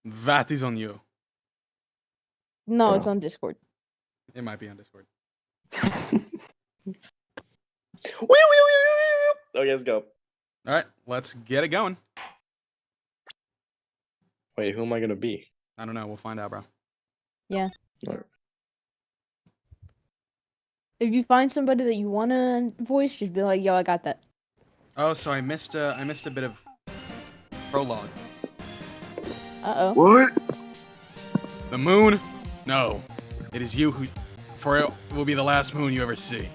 That is on you. No, it's on Discord. It might be on Discord. Okay, let's go. All right, let's get it going. Wait, who am I gonna be? I don't know. We'll find out, bro. Yeah. Right. If you find somebody that you want to voice, just be like, yo, I got that. Oh, so I missed a bit of prologue. Uh-oh. What? The moon? No. It is you who... For it will be the last moon you ever see.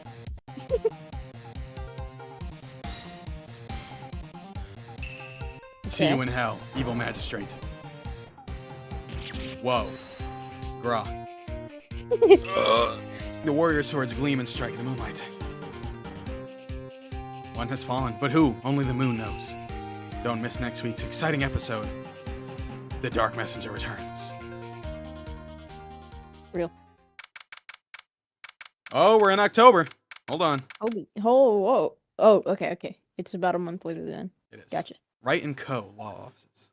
See you in hell, evil magistrate. Whoa. Grah. The warrior swords gleam and strike the moonlight. One has fallen, but who? Only the moon knows. Don't miss next week's exciting episode. The Dark Messenger returns. Real. Oh, we're in October. Hold on. Whoa. Oh, okay. It's about a month later then. It is. Gotcha. Wright & Co. Law Offices.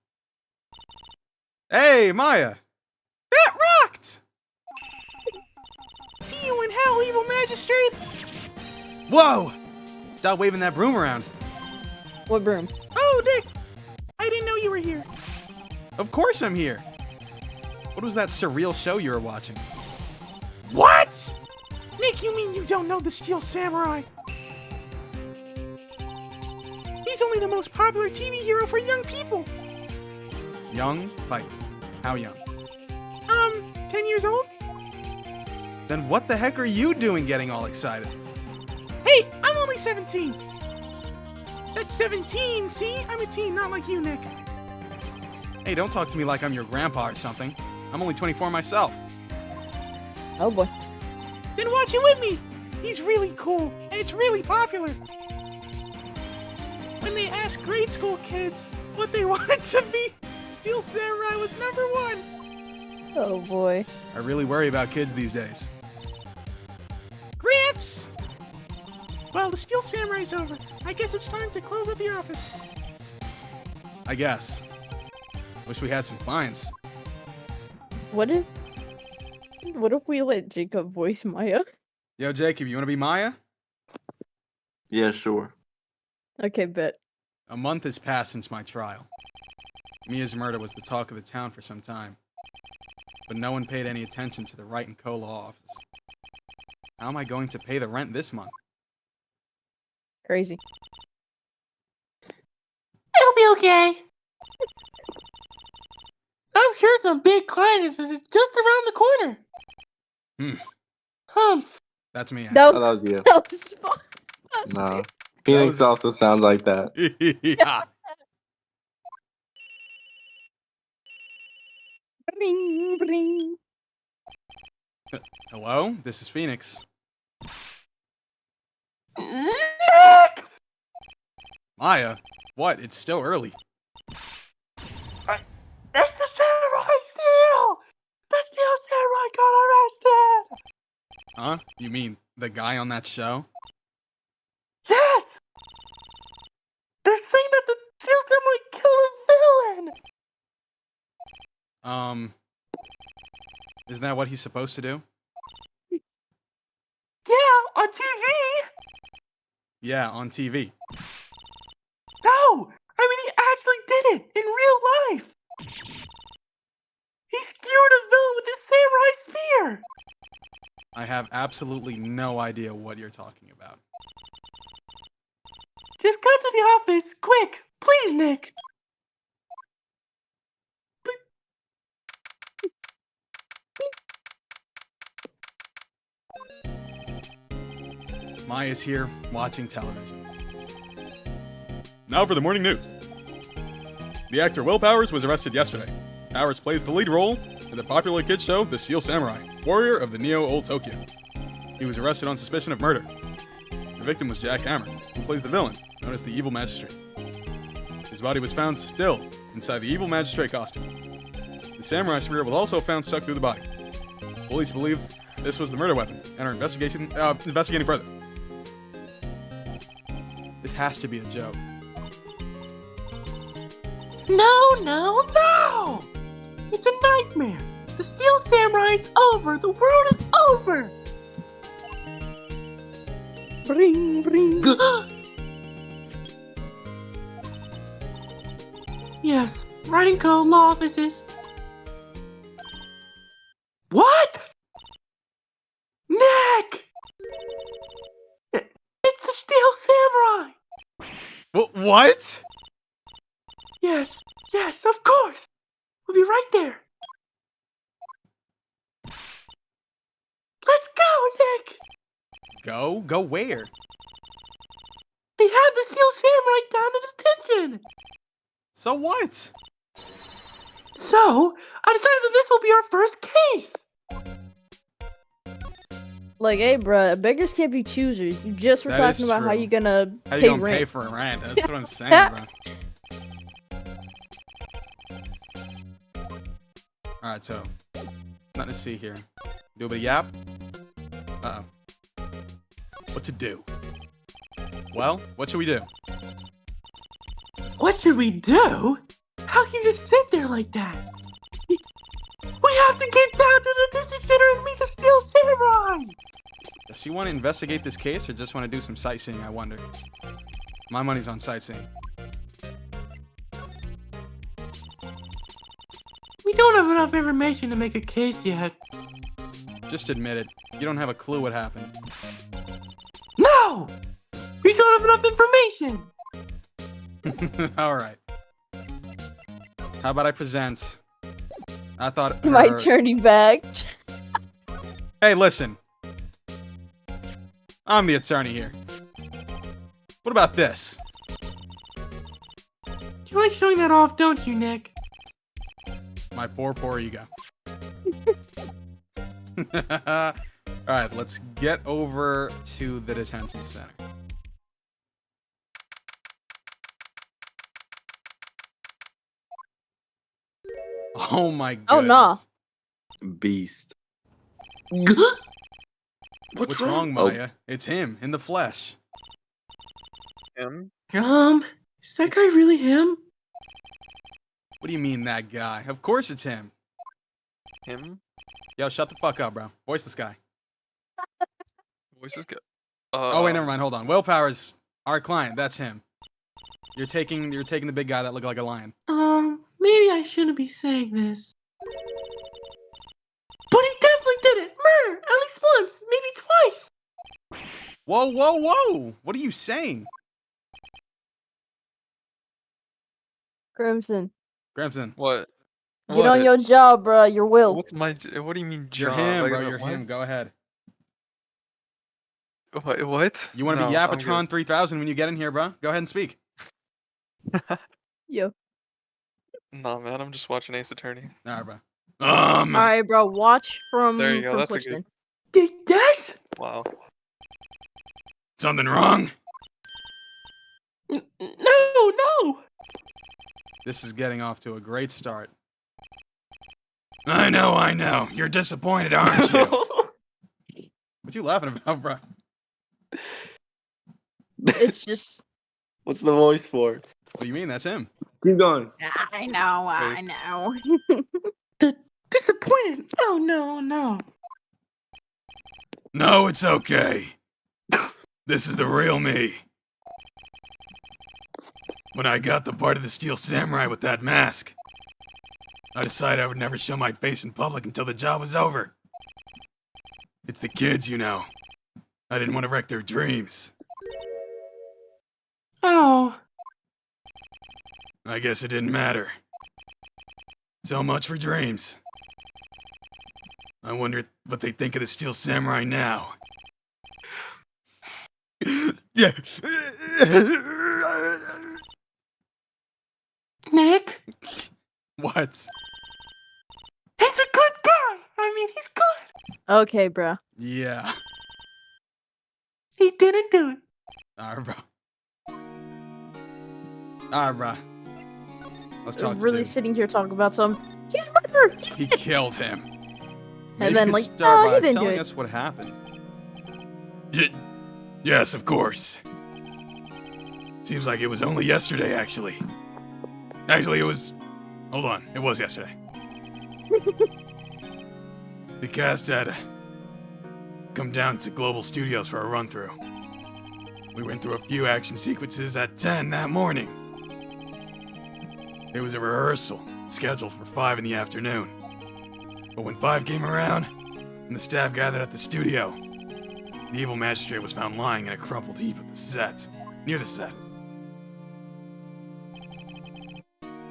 Hey, Maya! That rocked! See you in hell, evil magistrate! Whoa! Stop waving that broom around. What broom? Oh, Nick! I didn't know you were here. Of course I'm here. What was that surreal show you were watching? What? Nick, you mean you don't know the Steel Samurai? He's only the most popular TV hero for young people. Young? Like, how young? 10 years old? Then what the heck are you doing getting all excited? Hey, I'm only 17. That's 17, see? I'm a teen, not like you, Nick. Hey, don't talk to me like I'm your grandpa or something. I'm only 24 myself. Oh boy. Then watch it with me. He's really cool, and it's really popular. When they asked grade school kids what they wanted to be, Steel Samurai was #1. Oh boy. I really worry about kids these days. Gramps! Well, the Steel Samurai's over. I guess it's time to close up the office. I guess. Wish we had some clients. What if we let Jacob voice Maya? Yo, Jacob, you want to be Maya? Yeah, sure. Okay, bet. A month has passed since my trial. Mia's murder was the talk of the town for some time. But no one paid any attention to the Wright & Co. law office. How am I going to pay the rent this month? Crazy. It'll be okay. I'm sure some big client is just around the corner. That's me. That Oh, that was you. that was fun. No. Phoenix also sounds like that. Yeah. Bring, bring. Hello, this is Phoenix. Nick! Maya, what? It's still early. It's the Samurai Steel! The Steel Samurai got arrested! Huh? You mean the guy on that show? Yes! They're saying that the Steel Samurai killed a villain! Isn't that what he's supposed to do? Yeah, on TV! Yeah, on TV. No! I mean, he actually did it in real life! He skewered a villain with his samurai spear! I have absolutely no idea what you're talking about. Just come to the office, quick! Please, Nick! Maya's here, watching television. Now for the morning news. The actor Will Powers was arrested yesterday. Powers plays the lead role in the popular kids show The Steel Samurai, warrior of the Neo-Old Tokyo. He was arrested on suspicion of murder. The victim was Jack Hammer, who plays the villain, known as the Evil Magistrate. His body was found still inside the Evil Magistrate costume. The samurai spear was also found stuck through the body. Police believe this was the murder weapon and are investigating further. This has to be a joke. No! nightmare. The Steel Samurai is over. The world is over. Bring, bring. Yes, Wright & Co. Law Offices. What? Nick! It's the Steel Samurai! What? Yes, yes, of course! We'll be right there. Let's go, Nick! Go? Go where? They had the Steel Samurai down in detention! So what? So, I decided that this will be our first case! Like, hey, bruh, beggars can't be choosers. You just were That is talking about how true. you gonna How you pay gonna rent. pay for a rent? That's what I'm saying, bro. Alright, so nothing to see here. Do a bit of yap. Uh-oh. What to do? Well, what should we do? What should we do? How can you just sit there like that? We have to get down to the Disney Center and meet the Steel Samurai! Does she want to investigate this case or just want to do some sightseeing, I wonder? My money's on sightseeing. We don't have enough information to make a case yet. Just admit it. You don't have a clue what happened. No! We don't have enough information! Alright. How about I present? I thought My her- attorney back. Hey, listen. I'm the attorney here. What about this? You like showing that off, don't you, Nick? My poor ego. Alright, let's get over to the detention center. Oh my goodness. Oh, nah. Beast. What's wrong, Maya? It's him, in the flesh. Him? Is that guy really him? What do you mean, that guy? Of course it's him. Him? Yo, shut the fuck up, bro. Voice this guy. Voice is good. Oh, wait, never mind. Hold on. Willpower's our client. That's him. You're taking the big guy that looked like a lion. Maybe I shouldn't be saying this. But he definitely did it! Murder! At least once, maybe twice! Whoa, whoa, whoa! What are you saying? Crimson, Gramson, What? get on your job, bruh. Your will. What's my? What do you mean you're job? him, I bro. gotta- You're what? him. Go ahead. What? You want to No, be I'm Yapatron 3000 when you get in here, bro? Go ahead and speak. good. Yo. Nah, man. I'm just watching Ace Attorney. All right, bro. All right, bro. Watch from There you go, from that's a Twitch good- then. Yes? Wow. Something wrong? No! This is getting off to a great start. I know. You're disappointed, aren't you? What you laughing about, bro? It's just. What's the voice for? What do you mean? That's him. Keep going. I know. Disappointed? Oh, no. No, it's okay. This is the real me. When I got the part of the Steel Samurai with that mask, I decided I would never show my face in public until the job was over. It's the kids, you know. I didn't want to wreck their dreams. Oh. I guess it didn't matter. So much for dreams. I wonder what they think of the Steel Samurai now. Yeah. Nick? What? He's a good guy! I mean, he's good! Okay, bruh. Yeah. He didn't do it. Alright, bro. Alright, bro. Let's talk to Really dude. sitting here talking about some. He's murdered. He killed him. Maybe then, you like, could start no, he by didn't do telling it. us what happened. Yes, of course. Seems like it was only yesterday, actually. Actually, it was... Hold on. It was yesterday. The cast had come down to Global Studios for a run-through. We went through a few action sequences at 10 that morning. There was a rehearsal scheduled for 5 in the afternoon. But when 5 came around, and the staff gathered at the studio, the evil magistrate was found lying in a crumpled heap at the set, near the set.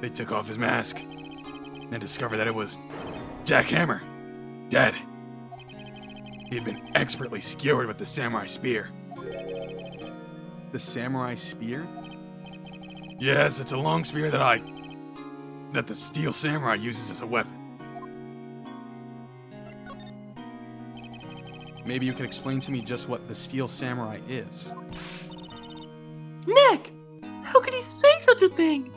They took off his mask and discovered that it was Jack Hammer, dead. He had been expertly skewered with the samurai spear. The samurai spear? Yes, it's a long spear that the steel samurai uses as a weapon. Maybe you could explain to me just what the steel samurai is. Nick! How could he say such a thing?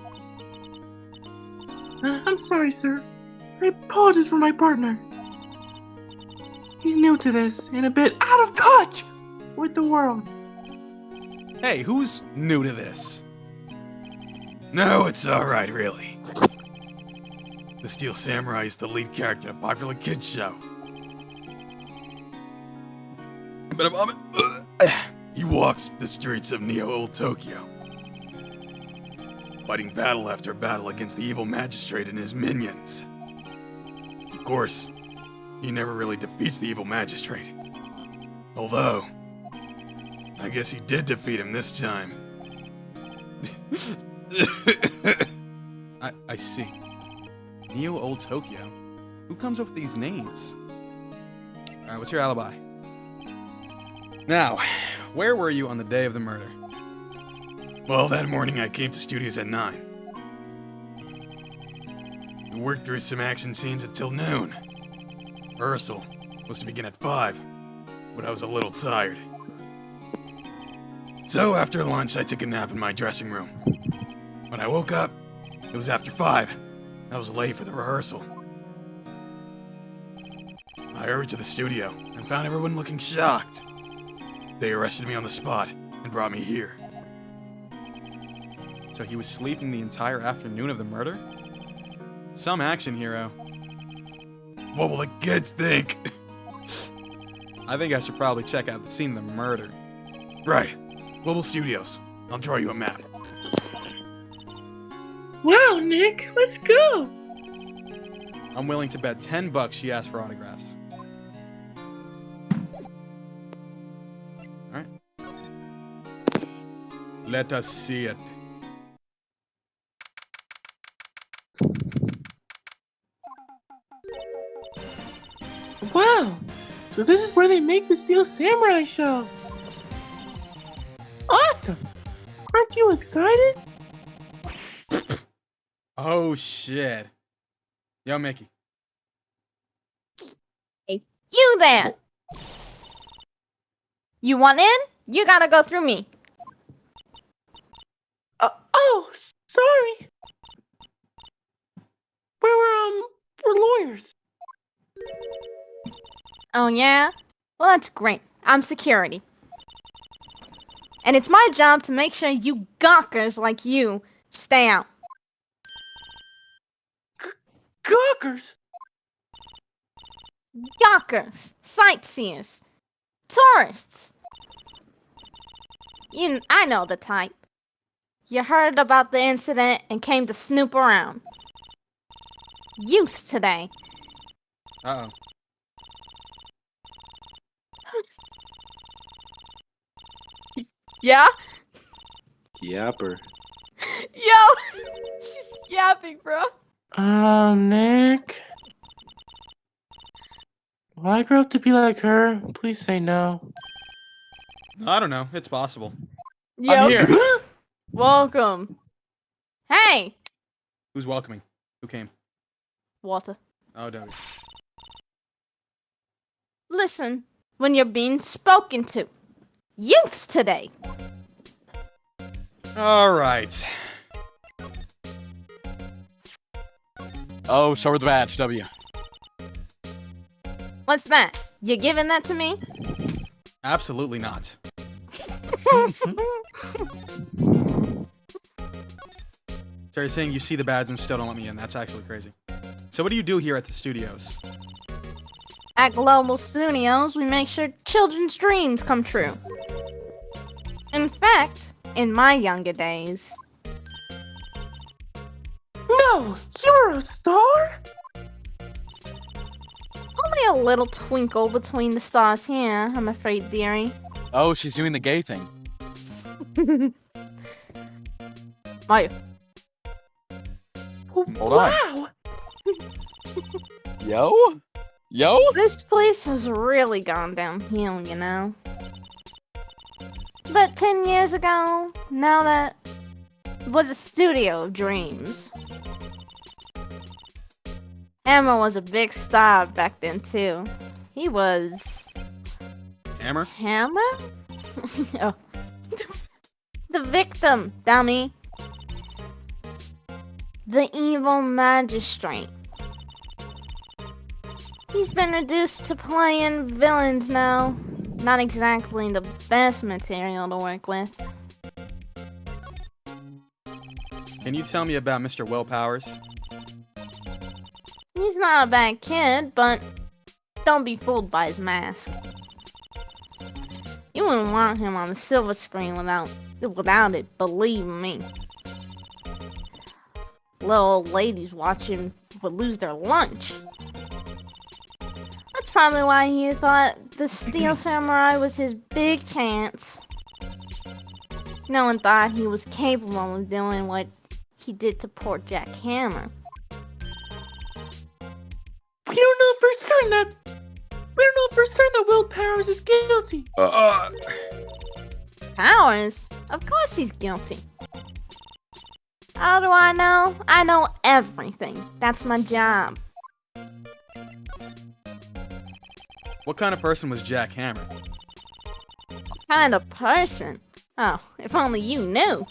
I'm sorry, sir. I apologize for my partner. He's new to this and a bit out of touch with the world. Hey, who's new to this? No, it's alright, really. The Steel Samurai is the lead character in a popular kids show. But he walks the streets of Old Tokyo, fighting battle after battle against the evil magistrate and his minions. Of course, he never really defeats the evil magistrate. Although, I guess he did defeat him this time. I see. Old Tokyo? Who comes up with these names? Alright, what's your alibi? Now, where were you on the day of the murder? Well, that morning I came to studios at 9. We worked through some action scenes until noon. Rehearsal was to begin at 5, but I was a little tired. So after lunch, I took a nap in my dressing room. When I woke up, it was after 5. I was late for the rehearsal. I hurried to the studio and found everyone looking shocked. They arrested me on the spot and brought me here. So he was sleeping the entire afternoon of the murder? Some action hero. What will the kids think? I think I should probably check out the scene of the murder. Right. Global Studios. I'll draw you a map. Wow, Nick, let's go! I'm willing to bet $10 she asked for autographs. Alright. Let us see it. Wow, so this is where they make the Steel Samurai show. Awesome! Aren't you excited? Oh shit. Yo, Mickey. Hey, you there! You want in? You gotta go through me. Oh, sorry. We're lawyers. Oh, yeah? Well, that's great. I'm security. And it's my job to make sure you gawkers like you stay out. Gawkers! Gawkers, sightseers, tourists. I know the type. You heard about the incident and came to snoop around. Youth today. Uh-oh. Yeah? Yapper. Yo! She's yapping, bro. Nick. Will I grow up to be like her? Please say no. I don't know. It's possible. Yo. I'm here. Welcome. Hey! Who's welcoming? Who came? Walter. Oh, Debbie. Listen when you're being spoken to. Youths today. All right. Oh, show her the badge, W. What's that? You giving that to me? Absolutely not. So you're saying you see the badge and still don't let me in. That's actually crazy. So what do you do here at the studios? At Global Studios, we make sure children's dreams come true. In fact, in my younger days, No, you're a star? only a little twinkle between the stars here, I'm afraid, dearie. Oh, she's doing the gay thing. Maya, Hold on. Wow! Yo? this place has really gone downhill, you know. But 10 years ago, now that was a studio of dreams. Hammer was a big star back then too. He was Hammer? Hammer? Oh. The victim, dummy. The evil magistrate. He's been reduced to playing villains now. Not exactly the best material to work with. Can you tell me about Mr. Willpowers? He's not a bad kid, but don't be fooled by his mask. You wouldn't want him on the silver screen without it, believe me. Little old ladies watching would lose their lunch. That's probably why he thought the Steel Samurai was his big chance. No one thought he was capable of doing what he did to poor Jack Hammer. We don't know for certain that Will Powers is guilty. Powers? Of course he's guilty. How do I know? I know everything. That's my job. What kind of person was Jack Hammer? Kind of person. Oh, if only you knew.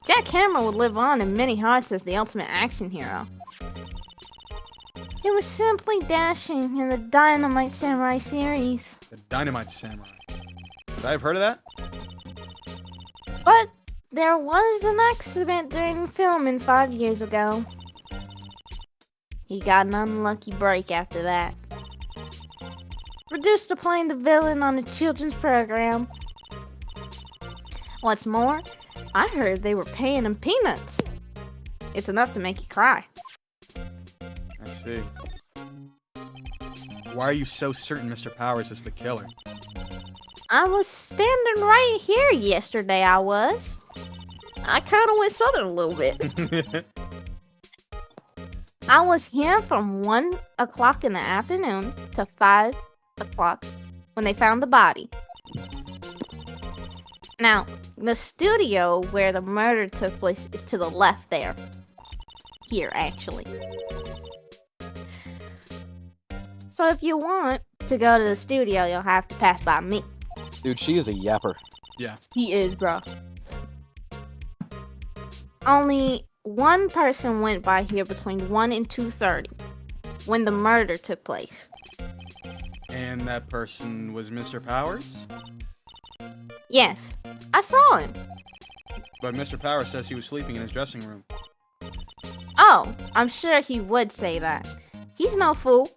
Jack Hammer would live on in many hearts as the ultimate action hero. He was simply dashing in the Dynamite Samurai series. The Dynamite Samurai. Would I have heard of that? But there was an accident during filming 5 years ago. He got an unlucky break after that. Reduced to playing the villain on a children's program. What's more, I heard they were paying him peanuts. It's enough to make you cry. I see. Why are you so certain Mr. Powers is the killer? I was standing right here yesterday, I was. I kind of went southern a little bit. I was here from 1 o'clock in the afternoon to 5 o'clock when they found the body. Now, the studio where the murder took place is to the left there. Here, actually. So if you want to go to the studio, you'll have to pass by me. Dude, she is a yapper. Yeah. He is, bro. Only one person went by here between 1 and 2:30 when the murder took place. And that person was Mr. Powers? Yes, I saw him. But Mr. Powers says he was sleeping in his dressing room. Oh, I'm sure he would say that. He's no fool.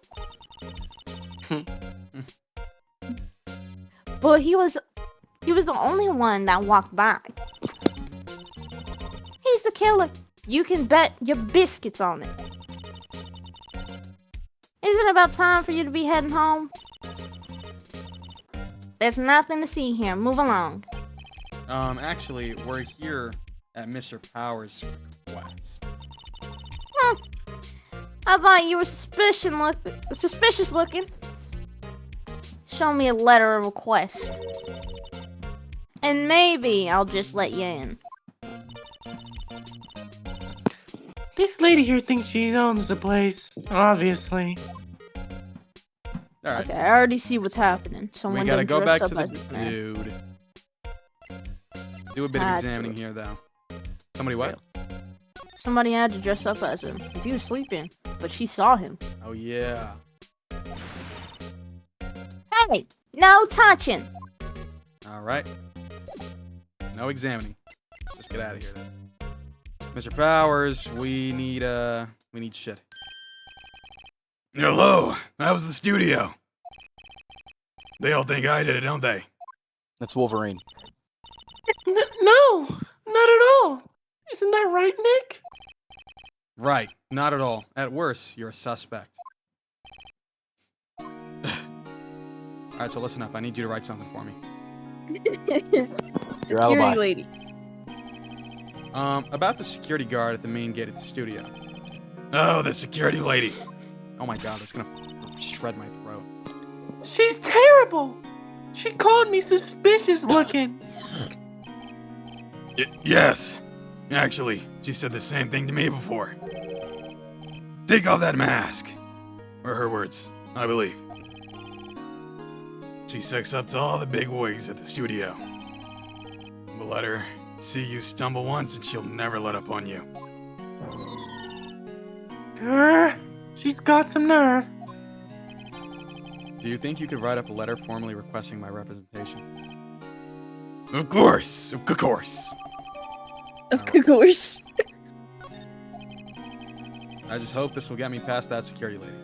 But he was the only one that walked by. He's the killer. You can bet your biscuits on it. Isn't it about time for you to be heading home? There's nothing to see here. Move along. Actually, we're here at Mr. Powers' request. I thought you were suspicious looking. Show me a letter of request. And maybe I'll just let you in. This lady here thinks she owns the place, obviously. Alright, Okay, I already see what's happening. Someone we gotta done go back dressed to up the as this man. dude. Do a bit of Ah, examining true. here, though. Somebody what? Somebody had to dress up as him. He was sleeping, but she saw him. Oh, yeah. Hey, no touching. Alright. No examining. Let's just get out of here, then. Mr. Powers, we need shit. Hello, that was the studio. They all think I did it, don't they? That's Wolverine. No, not at all. Isn't that right, Nick? Right, not at all. At worst, you're a suspect. Alright, so listen up. I need you to write something for me. Your alibi. Security lady. About the security guard at the main gate at the studio. Oh, the security lady. Oh my god, that's gonna shred my throat. She's terrible. She called me suspicious looking. Yes. Actually, she said the same thing to me before. Take off that mask. Were her words, I believe. She sucks up to all the big wigs at the studio. We'll let her see you stumble once and she'll never let up on you. She's got some nerve. Do you think you could write up a letter formally requesting my representation? Of course, of course. Of course. I just hope this will get me past that security lady.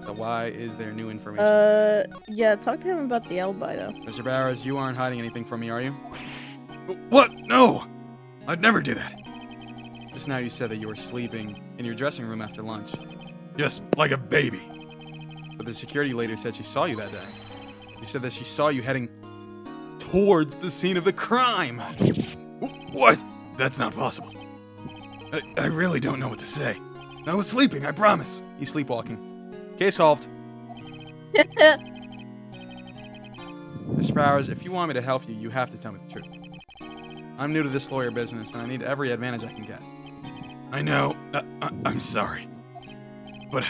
So why is there new information? Yeah, talk to him about the alibi, though. Mr. Bowers, you aren't hiding anything from me, are you? What? No! I'd never do that. Just now you said that you were sleeping in your dressing room after lunch. Just like a baby. But the security lady said she saw you that day. She said that she saw you heading towards the scene of the crime. What? That's not possible. I really don't know what to say. I was sleeping, I promise. He's sleepwalking. Case solved. Mr. Powers, if you want me to help you, you have to tell me the truth. I'm new to this lawyer business, and I need every advantage I can get. I know. I'm sorry. But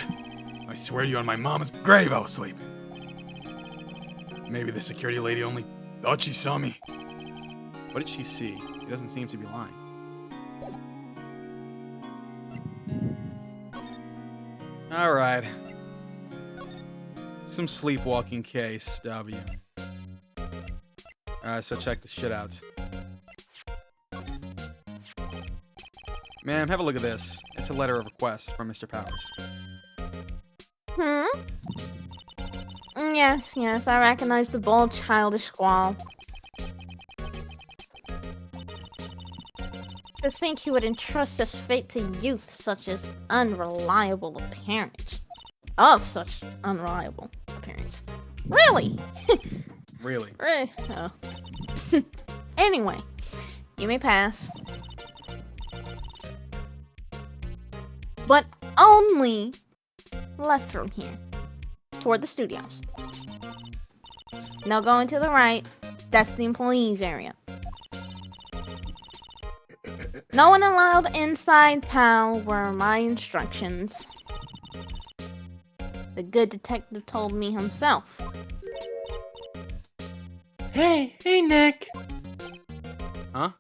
I swear to you on my mama's grave I was sleeping. Maybe the security lady only thought she saw me. What did she see? She doesn't seem to be lying. Alright. Some sleepwalking case, W. Alright, so check this shit out. Ma'am, have a look at this. It's a letter of request from Mr. Powers. Yes, I recognize the bold, childish squall. To think he would entrust his fate to youth such as unreliable appearance. Of such unreliable appearance. Really? Really? Oh. Anyway, you may pass. But only left from here. Toward the studios. Now going to the right, that's the employees area. No one allowed inside, pal, were my instructions. The good detective told me himself. Hey, Nick. Huh?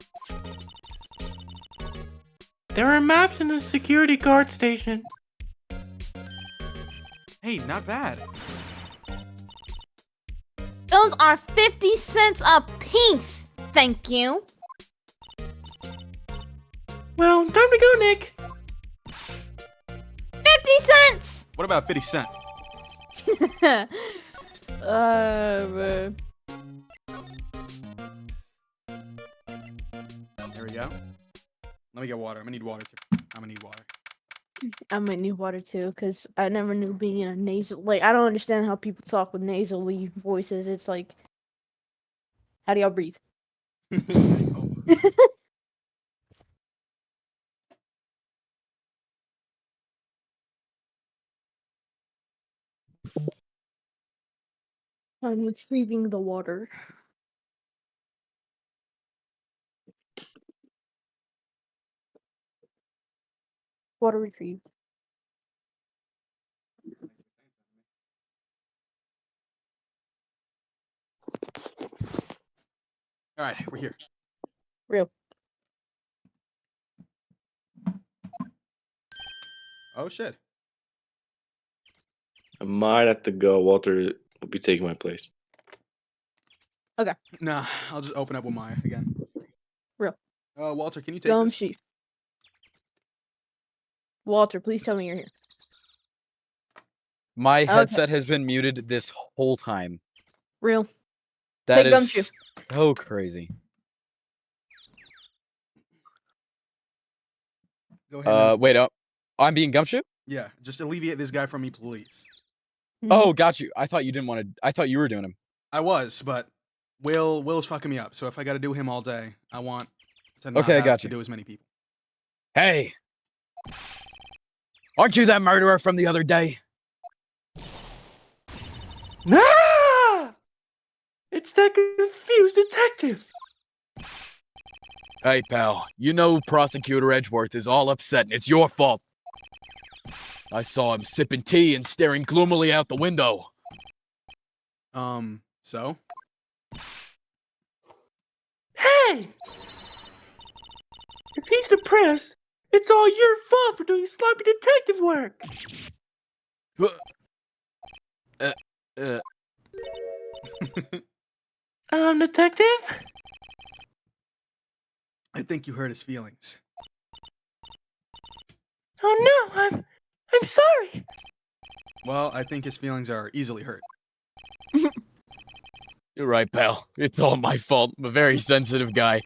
There are maps in the security guard station. Hey, not bad. Those are 50 cents a piece. Thank you. Well, time to go, Nick. 50 cents. What about 50 Cent? Man. There we go. Let me get water. I'm gonna need water too. I'm gonna need water. I'm gonna need water too, because I never knew being a nasal. Like, I don't understand how people talk with nasally voices. It's like, how do y'all breathe? I'm retrieving the water. Water retrieved. All right, we're here. Real. Oh shit. I might have to go. Walter will be taking my place. Nah, I'll just open up with Maya again. Real. Walter, can you take Gum this? sheet. Walter, please tell me you're here. My Okay. headset has been muted this whole time. Real. That Hey, Gumshoe. is so crazy. Go ahead. and- Wait up. I'm being Gumshoe? Yeah, just alleviate this guy from me, please. Oh, got you. I thought you didn't want to. I thought you were doing him. I was, but Will's fucking me up. So if I got to do him all day, I want to not Okay, I have got to you. do as many people. Hey, aren't you that murderer from the other day? Ah! It's that confused detective. Hey, pal. You know Prosecutor Edgeworth is all upset, and it's your fault. I saw him sipping tea and staring gloomily out the window. So? Hey! If he's depressed, it's all your fault for doing sloppy detective work. Detective? I think you hurt his feelings. Oh no, I'm sorry. Well, I think his feelings are easily hurt. You're right, pal. It's all my fault. I'm a very sensitive guy.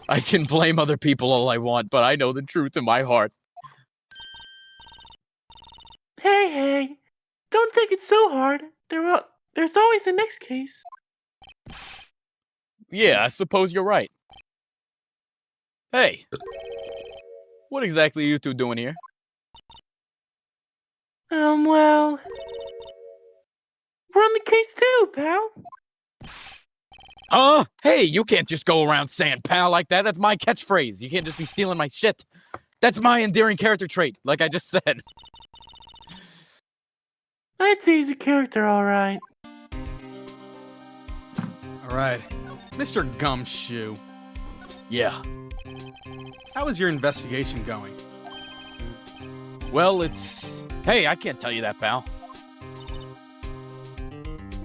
I can blame other people all I want, but I know the truth in my heart. Hey, don't take it so hard. There's always the next case. Yeah, I suppose you're right. Hey, what exactly are you two doing here? Well, we're on the case too, pal. Huh? Hey, you can't just go around saying pal like that. That's my catchphrase. You can't just be stealing my shit. That's my endearing character trait, like I just said. I'd say he's a character, all right. All right, Mr. Gumshoe, Yeah. how is your investigation going? Well, it's... Hey, I can't tell you that, pal.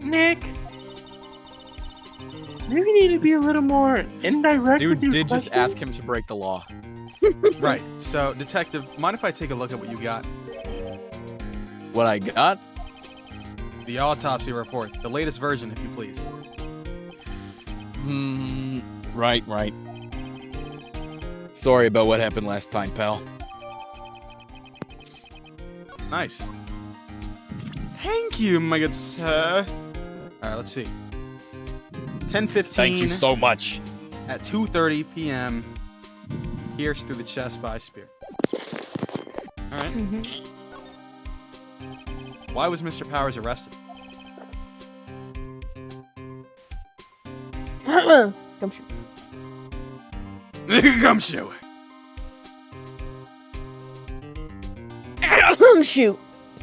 Nick, maybe you need to be a little more indirect Dude with your did just questions. ask him to break the law. Right. So, detective, mind if I take a look at what you got? What I got? The autopsy report, the latest version, if you please. Right. Sorry about what happened last time, pal. Nice. Thank you, my good sir. All right, let's see. 10:15. Thank you so much. At 2:30 p.m. Pierced through the chest by a spear. All right. Why was Mr. Powers arrested? Gumshoe. Gumshoe. Gumshoe.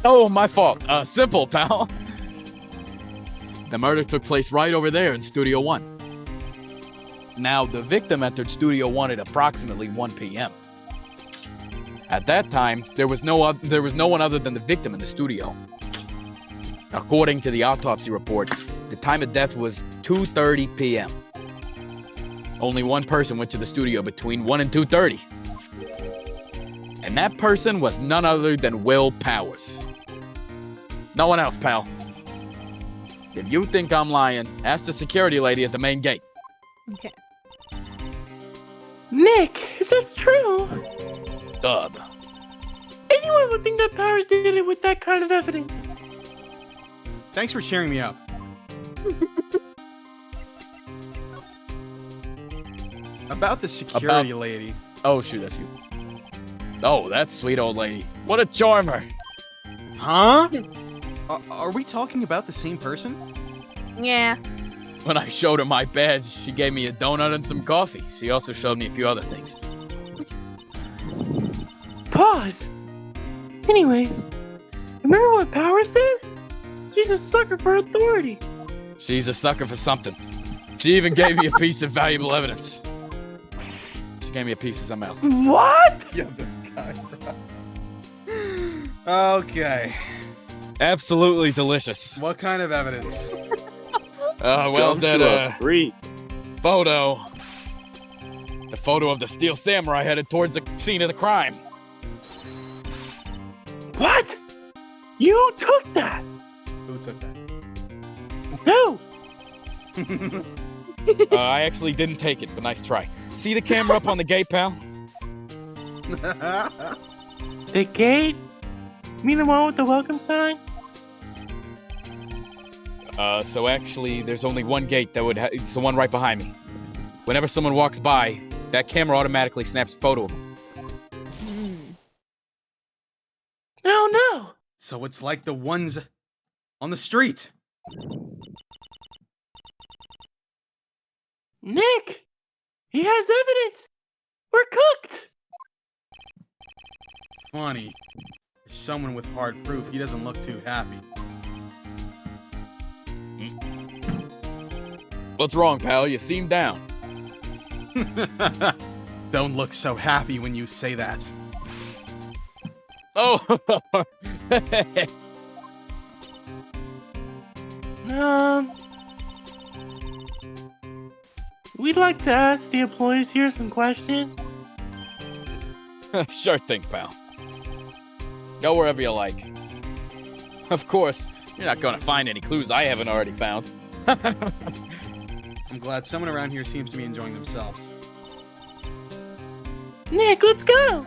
Oh, my fault. Simple, pal. The murder took place right over there in Studio 1. Now, the victim entered Studio 1 at approximately 1 p.m. At that time, there was no one other than the victim in the studio. According to the autopsy report, the time of death was 2:30 p.m. Only one person went to the studio between 1 and 2:30. And that person was none other than Will Powers. No one else, pal. If you think I'm lying, ask the security lady at the main gate. Okay. Nick, is that true? Dub. Anyone would think that Powers did it with that kind of evidence. Thanks for cheering me up. About the security lady. Oh, shoot, that's you. Oh, that sweet old lady. What a charmer. Huh? Are we talking about the same person? Yeah. When I showed her my badge, she gave me a donut and some coffee. She also showed me a few other things. Pause. Anyways, remember what Powers said? She's a sucker for authority. She's a sucker for something. She even gave me a piece of valuable evidence. She gave me a piece of something else. What? Yeah, this guy, bro. Okay. Absolutely delicious. What kind of evidence? Well, Gumshoe that a freak. photo. The photo of the Steel Samurai headed towards the scene of the crime. What? You took that! Who took No! I actually didn't take it, but nice try. See the camera up on the gate, pal? that? The gate? You mean the one with the welcome sign? So actually, there's only one gate that would it's the one right behind me. Whenever someone walks by, that camera automatically snaps a photo of them. Oh no! So it's like the ones on the street. Nick! He has evidence! We're cooked! Funny. For someone with hard proof, he doesn't look too happy. What's wrong, pal? You seem down. Don't look so happy when you say that. Oh! We'd like to ask the employees here some questions. Sure thing, pal. Go wherever you like. Of course, you're not gonna find any clues I haven't already found. I'm glad someone around here seems to be enjoying themselves. Nick, let's go!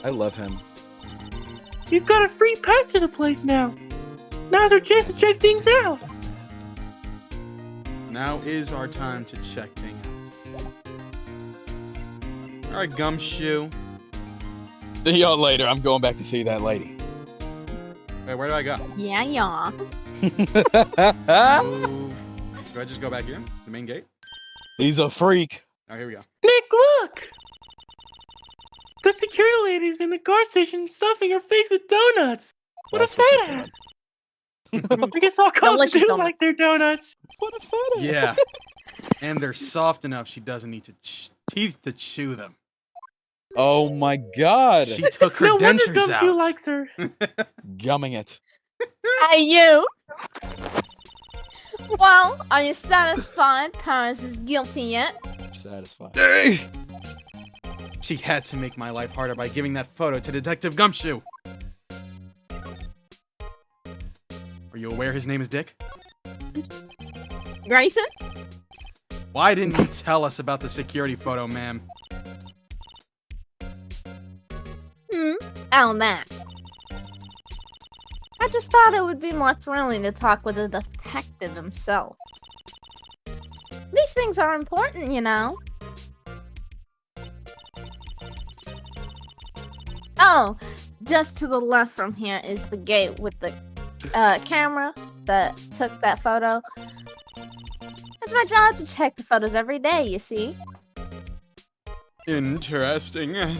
I love him. He's got a free pass to the place now. Now's our chance to check things out. Now is our time to check things out. Alright, Gumshoe. See y'all later. I'm going back to see that lady. Wait, where do I go? Yeah. Move. Do I just go back here? The main gate? He's a freak. Oh, here we go. Nick, look! The security lady's in the car station stuffing her face with donuts. What That's a what fat ass! I guess all cops Delicious do donuts. like their donuts. What a photo. Yeah. And they're soft enough she doesn't need to teeth to chew them. Oh my god. She took her No wonder dentures Gumshoe out. likes her. Gumming it. Hey, you! Well, are you satisfied Paris is guilty yet? Satisfied. Hey! She had to make my life harder by giving that photo to Detective Gumshoe. Are you aware his name is Dick? Grayson? Why didn't you tell us about the security photo, ma'am? Oh, that. I just thought it would be more thrilling to talk with the detective himself. These things are important, you know. Oh, just to the left from here is the gate with the camera that took that photo. It's my job to check the photos every day, you see. Interesting.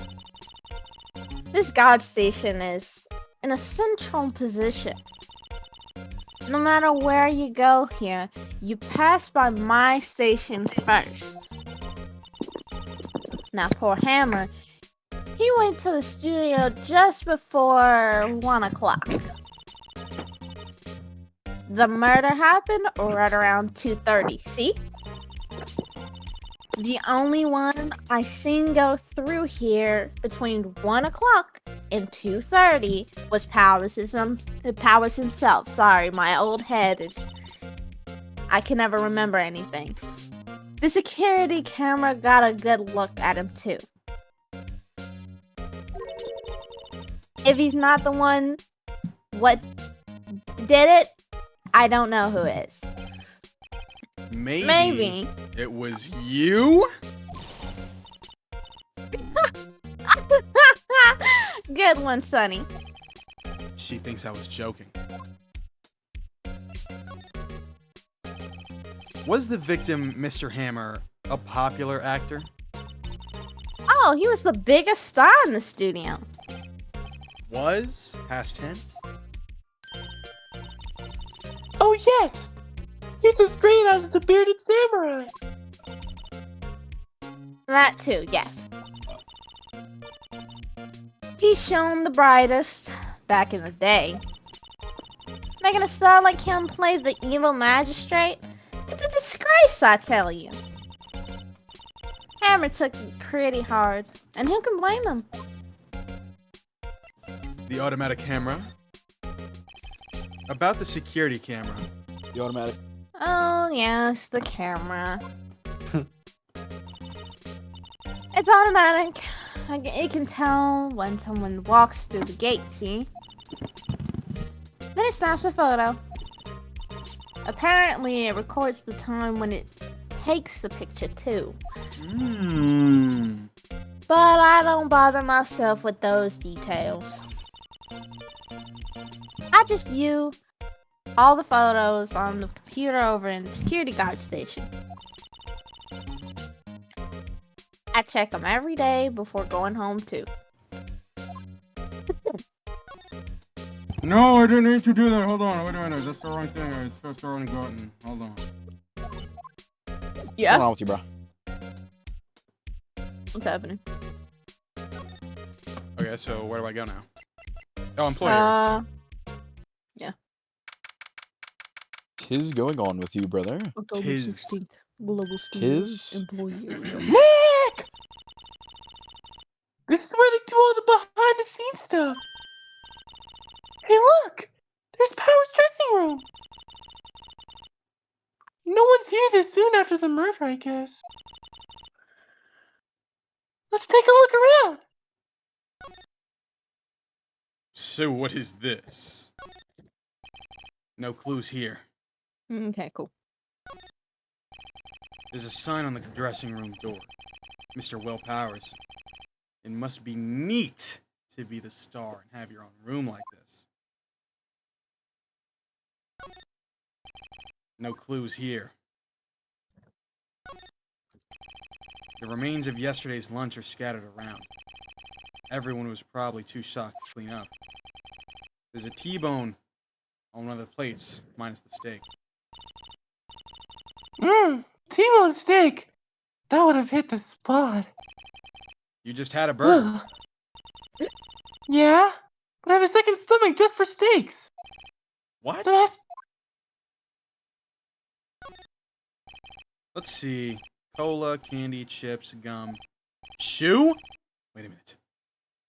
This guard station is in a central position. No matter where you go here, you pass by my station first. Now, poor Hammer, he went to the studio just before 1 o'clock. The murder happened right around 2:30, see? The only one I seen go through here between 1 o'clock and 2:30 was Powers himself. Sorry, my old head is... I can never remember anything. The security camera got a good look at him too. If he's not the one what did it, I don't know who is. Maybe. It was you? Good one, Sonny. She thinks I was joking. Was the victim, Mr. Hammer, a popular actor? Oh, he was the biggest star in the studio. Was? Past tense? Oh yes! He's as great as the bearded samurai! That too, yes. He's shown the brightest back in the day. Making a star like him play the evil magistrate? It's a disgrace, I tell you. Hammer took it pretty hard, and who can blame him? The automatic camera? About the security camera. The automatic. Oh, yes, the camera. It's automatic. It can tell when someone walks through the gate, see? Then it snaps a photo. Apparently, it records the time when it takes the picture, too. But I don't bother myself with those details. I just view all the photos on the computer over in the security guard station. I check them every day before going home too. No, I didn't need to do that. Hold on. Wait a minute. That's the wrong thing. It's supposed to run button. Hold on. What's Yeah? going on with you, bro? What's happening? Okay, so where do I go now? Oh, employer. Tis going on with you, brother? October Tis. 16th. Global Tis? Studios employee area. Nick! This is where they do all the behind the scenes stuff. Hey, look! There's Power's dressing room. No one's here this soon after the murder, I guess. Let's take a look around. So what is this? No clues here. Okay, cool. There's a sign on the dressing room door. Mr. Will Powers. It must be neat to be the star and have your own room like this. No clues here. The remains of yesterday's lunch are scattered around. Everyone was probably too shocked to clean up. There's a T-bone on one of the plates, minus the steak. T-bone steak. That would have hit the spot. You just had a burger. Yeah? But I have a second stomach just for steaks. What? That's... Let's see. Cola, candy, chips, gum. Shoe? Wait a minute.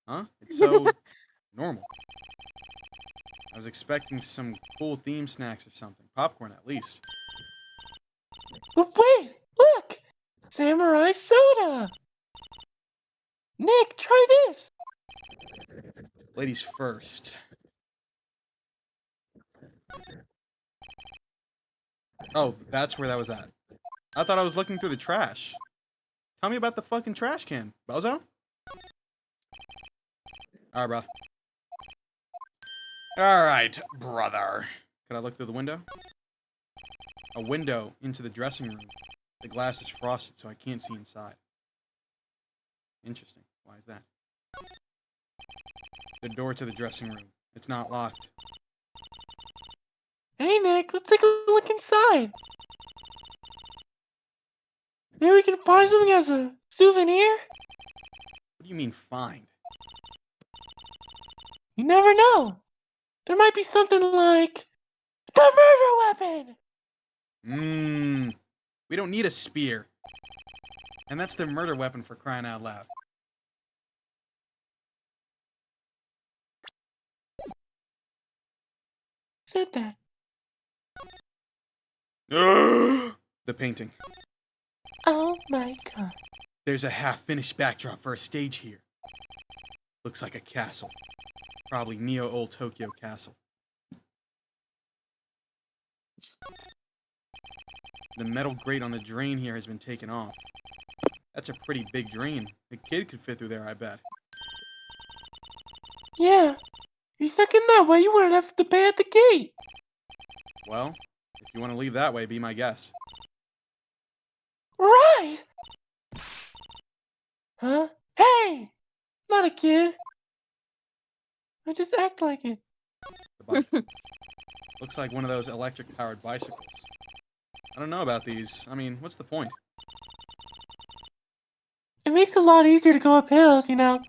Huh? It's so normal. I was expecting some cool theme snacks or something. Popcorn, at least. But wait! Look! Samurai soda! Nick, try this! Ladies first. Oh, that's where that was at. I thought I was looking through the trash. Tell me about the fucking trash can, bozo. Alright, bro. Alright, brother. Can I look through the window? A window into the dressing room. The glass is frosted, so I can't see inside. Interesting. Why is that? The door to the dressing room. It's not locked. Hey Nick, let's take a look inside. Maybe we can find something as a souvenir? What do you mean, find? You never know. There might be something like... the murder weapon! We don't need a spear. And that's the murder weapon, for crying out loud. Said that. The painting. Oh my god. There's a half-finished backdrop for a stage here. Looks like a castle. Probably Neo-Old Tokyo Castle. The metal grate on the drain here has been taken off. That's a pretty big drain. A kid could fit through there, I bet. Yeah. If you stuck in that way, you wouldn't have to pay at the gate. Well, if you want to leave that way, be my guest. Right! Huh? Hey! Not a kid. I just act like it. The bike. Looks like one of those electric-powered bicycles. I don't know about these. I mean, what's the point? It makes it a lot easier to go up hills, you know.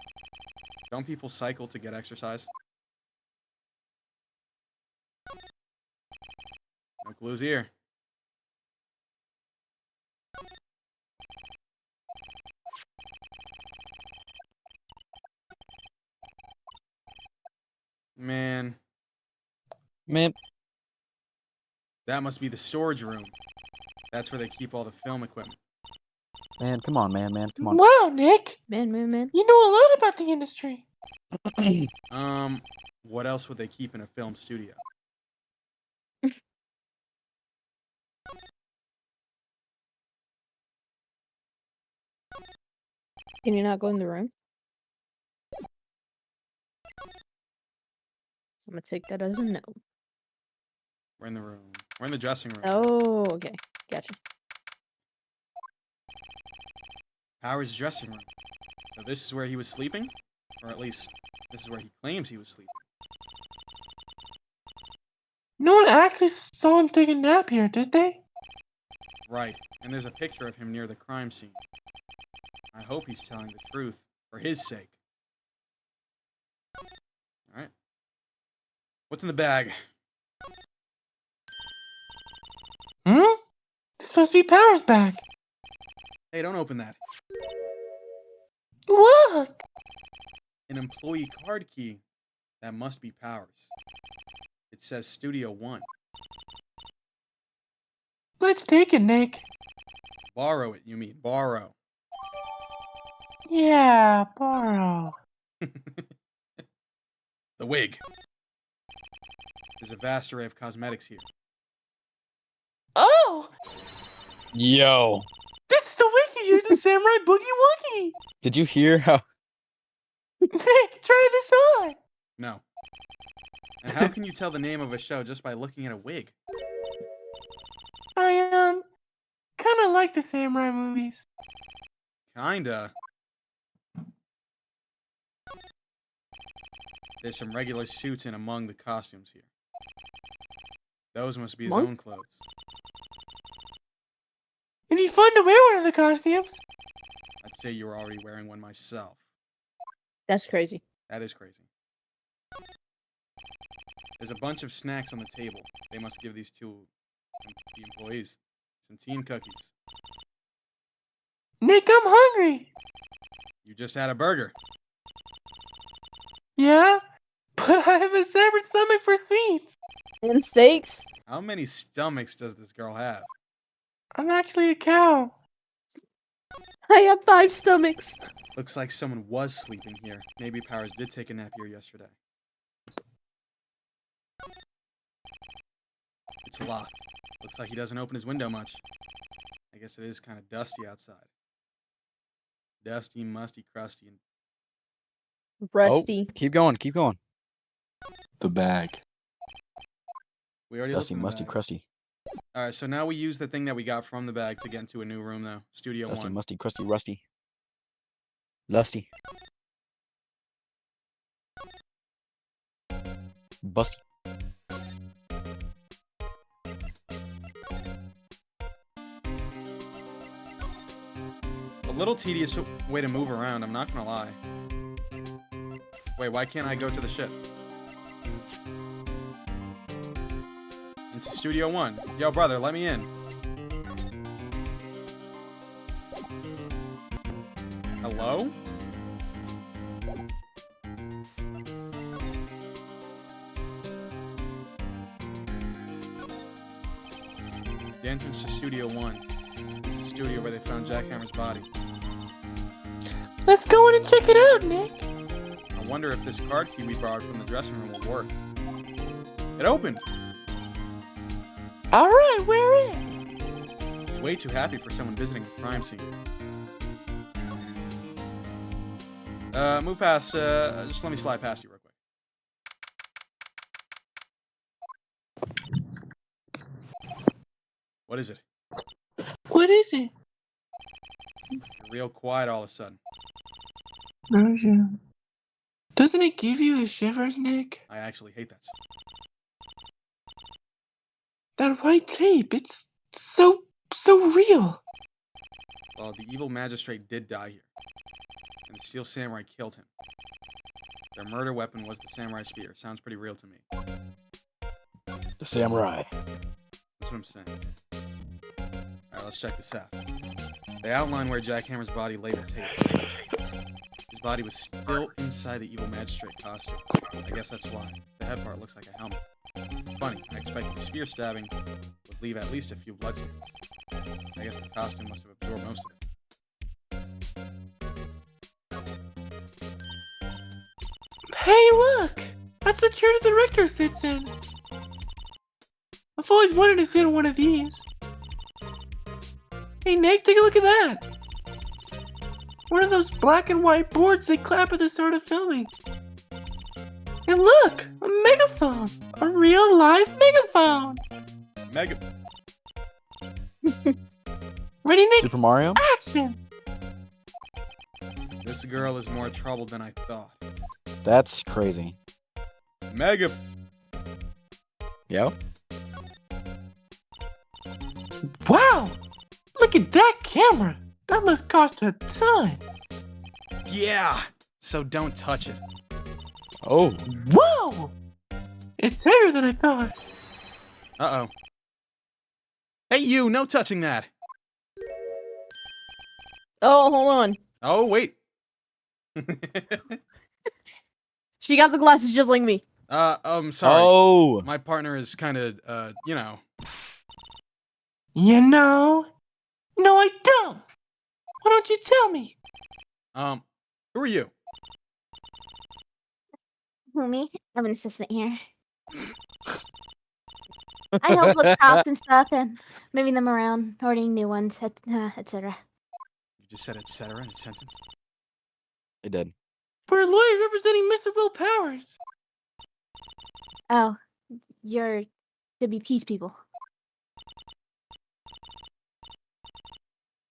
Don't people cycle to get exercise? No clues here. Man, Man, That must be the storage room. That's where they keep all the film equipment. Man, come on, man, come on. Wow, Nick. Man. You know a lot about the industry. What else would they keep in a film studio? Can you not go in the room? I'm gonna take that as a no. We're in the room. We're in the dressing room. Oh, okay. Gotcha. Powers' dressing room. So this is where he was sleeping? Or at least, this is where he claims he was sleeping. No one actually saw him take a nap here, did they? Right. And there's a picture of him near the crime scene. I hope he's telling the truth, for his sake. Alright. What's in the bag? This must be Power's bag. Hey, don't open that. Look! An employee card key. That must be Powers. It says Studio 1. Let's take it, Nick. Borrow it, you mean. Borrow. Yeah, borrow. The wig. There's a vast array of cosmetics here. Oh! Yo, This is the wig you used in Samurai Boogie Woogie! did you hear how? Nick, try this on! No. And how can you tell the name of a show just by looking at a wig? I, kinda like the samurai movies. Kinda. There's some regular suits in among the costumes here. Those must be his Monk? own clothes. It'd be fun to wear one of the costumes. I'd say you were already wearing one myself. That's crazy. That is crazy. There's a bunch of snacks on the table. They must give these to the employees. Some teen cookies. Nick, I'm hungry. You just had a burger. Yeah? But I have a separate stomach for sweets. And steaks? How many stomachs does this girl have? I'm actually a cow. I have 5 stomachs. Looks like someone was sleeping here. Maybe Powers did take a nap here yesterday. It's locked. Looks like he doesn't open his window much. I guess it is kind of dusty outside. Dusty, musty, crusty, and Rusty. Oh, keep going. The bag. we already Dusty, looked in the musty, bag. crusty. All right, so now we use the thing that we got from the bag to get into a new room, though. Studio Dusty, 1. musty, crusty, rusty. Lusty. Busty. A little tedious way to move around, I'm not gonna lie. Wait, why can't I go to the ship? Into Studio 1. Yo, brother, let me in. Hello? The entrance to Studio 1. This is the studio where they found Jackhammer's body. Let's go in and check it out, Nick. I wonder if this card key we borrowed from the dressing room will work. It opened! Alright, we're in. He's way too happy for someone visiting a crime scene. Move past, just let me slide past you real quick. What is it? What is it? You're real quiet all of a sudden. Nausea. Doesn't it give you the shivers, Nick? I actually hate that song. That white tape, it's so real. Well, the evil magistrate did die here. And the Steel Samurai killed him. Their murder weapon was the samurai spear. Sounds pretty real to me. The samurai. That's what I'm saying. Alright, let's check this out. They outline where Jackhammer's body later taped. His body was still inside the evil magistrate costume. I guess that's why. The head part looks like a helmet. Funny, I expected the spear stabbing would leave at least a few bloodstains. I guess the costume must have absorbed most of it. Hey, look! That's the chair the rector sits in. I've always wanted to sit in one of these. Hey, Nick, take a look at that. One of those black and white boards they clap at the start of filming. And look, a megaphone! A real live megaphone! Mega. Ready, Nick? Super Mario? Action! This girl is more trouble than I thought. That's crazy. Mega. Yo? Wow! Look at that camera! That must cost a ton! Yeah! So don't touch it. Oh. Whoa! It's heavier than I thought. Uh-oh. Hey, you! No touching that! Oh, hold on. Oh, wait. She got the glasses just like me. Sorry. Oh. My partner is kind of, you know. You know? No, I don't! Why don't you tell me? Who are you? Who, me? I'm an assistant here. I help with props and stuff and moving them around, ordering new ones, etc. You just said et cetera in a sentence? It did. We're lawyers representing Mr. Will Powers. Oh, you're WP's people.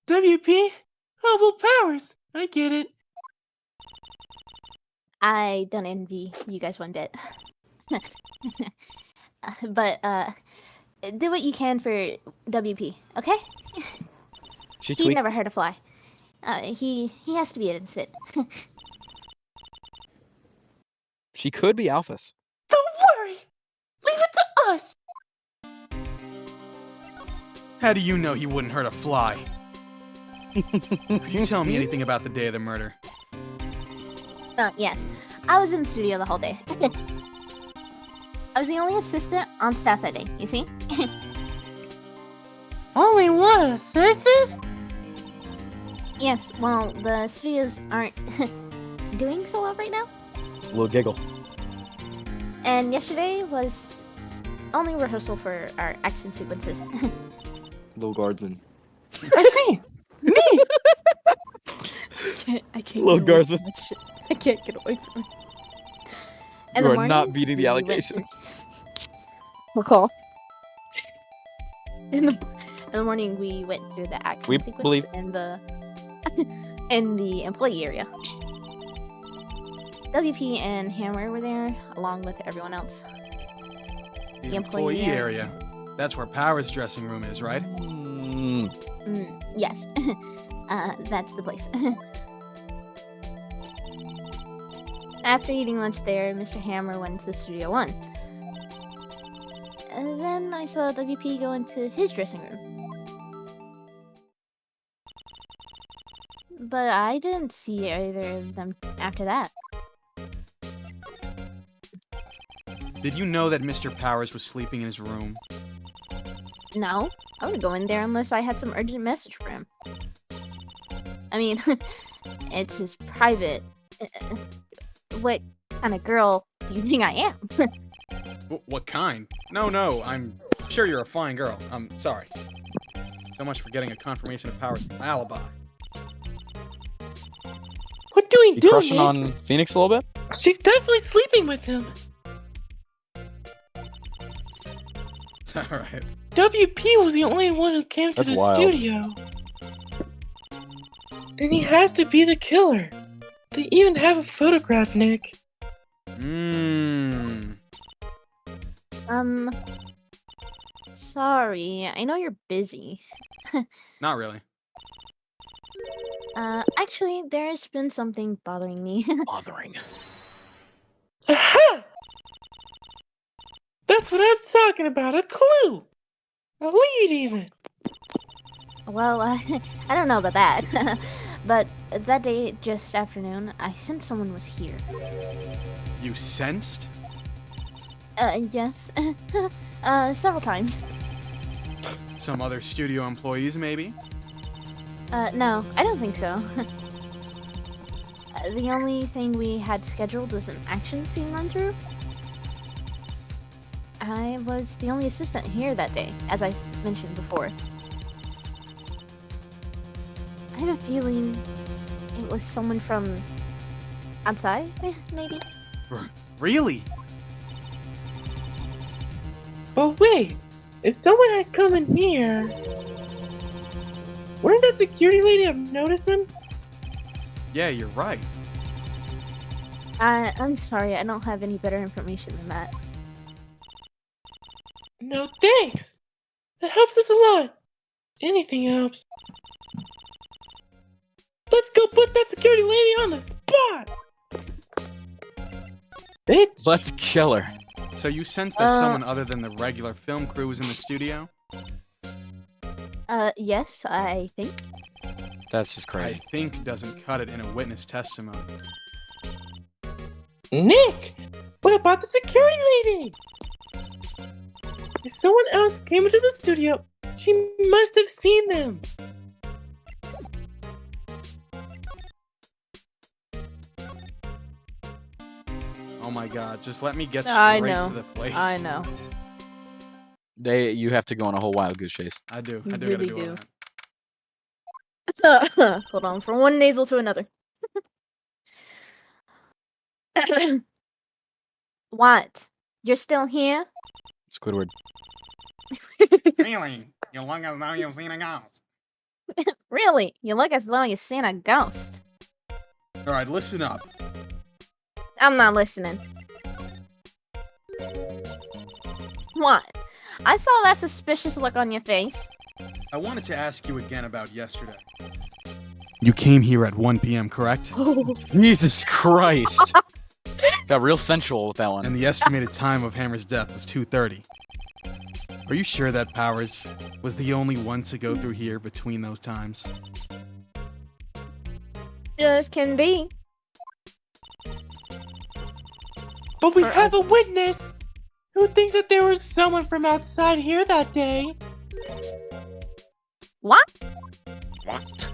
WP? Oh, Will Powers. I get it. I don't envy you guys one bit. But, do what you can for WP, okay? She He tweaked. never hurt a fly. He has to be innocent. She could be Alphys. Don't worry. Leave it to us. How do you know he wouldn't hurt a fly? Could you tell me anything about the day of the murder? Yes. I was in the studio the whole day. I was the only assistant on staff that day, you see? Only one assistant? Yes, well, the studios aren't doing so well right now. Little giggle. And yesterday was only rehearsal for our action sequences. Little guardsman. I see. Me. I can't Little get away Garza. from that shit. I can't get away from it. In You the are morning, not beating the we went allegations. through- Recall. In the morning, we went through the action We sequence believe. in the in the employee area. WP and Hammer were there, along with everyone else. The The employee employee area. That's where Power's dressing room is, right? Yes, that's the place. After eating lunch there, Mr. Hammer went to Studio 1. And then I saw WP go into his dressing room. But I didn't see either of them after that. Did you know that Mr. Powers was sleeping in his room? No, I would go in there unless I had some urgent message for him. I mean, it's his private. What kind of girl do you think I am? What kind? No, I'm sure you're a fine girl. I'm sorry. So much for getting a confirmation of Powers' alibi. What do we You do, crushing Nick? on Phoenix a little bit? She's definitely sleeping with him. Alright. WP was the only one who came to That's the wild. studio. And he has to be the killer. They even have a photograph, Nick. Sorry, I know you're busy. Not really. Actually, there's been something bothering me. Bothering. Aha! That's what I'm talking about, a clue! A lead, even. Well, I don't know about that. But that day, just afternoon, I sensed someone was here. You sensed? Yes. Several times. Some other studio employees, maybe? No, I don't think so. The only thing we had scheduled was an action scene run through. I was the only assistant here that day, as I mentioned before. I have a feeling it was someone from outside, maybe? Really? But wait, if someone had come in here, wouldn't that security lady have noticed them? Yeah, you're right. I'm sorry, I don't have any better information than that. No thanks. That helps us a lot. Anything helps. Let's go put that security lady on the spot. Bitch. Let's kill her. So you sense that someone other than the regular film crew was in the studio? Yes, I think. That's just I crazy. think doesn't cut it in a witness testimony. Nick, what about the security lady? If someone else came into the studio, she must have seen them. Oh my god, just let me get I straight know. to the place. I know. You have to go on a whole wild goose chase. I do. You I do gotta really do all do. that. Hold on, from one nasal to another. What? You're still here? Squidward. Really? You look as though you've seen a ghost. Really? You look as though you've seen a ghost. Alright, listen up. I'm not listening. What? I saw that suspicious look on your face. I wanted to ask you again about yesterday. You came here at 1 p.m., correct? Jesus Christ. Got real sensual with that one. And the estimated time of Hammer's death was 2:30. Are you sure that Powers was the only one to go through here between those times? Just can be. But we have a witness who thinks that there was someone from outside here that day. What? What?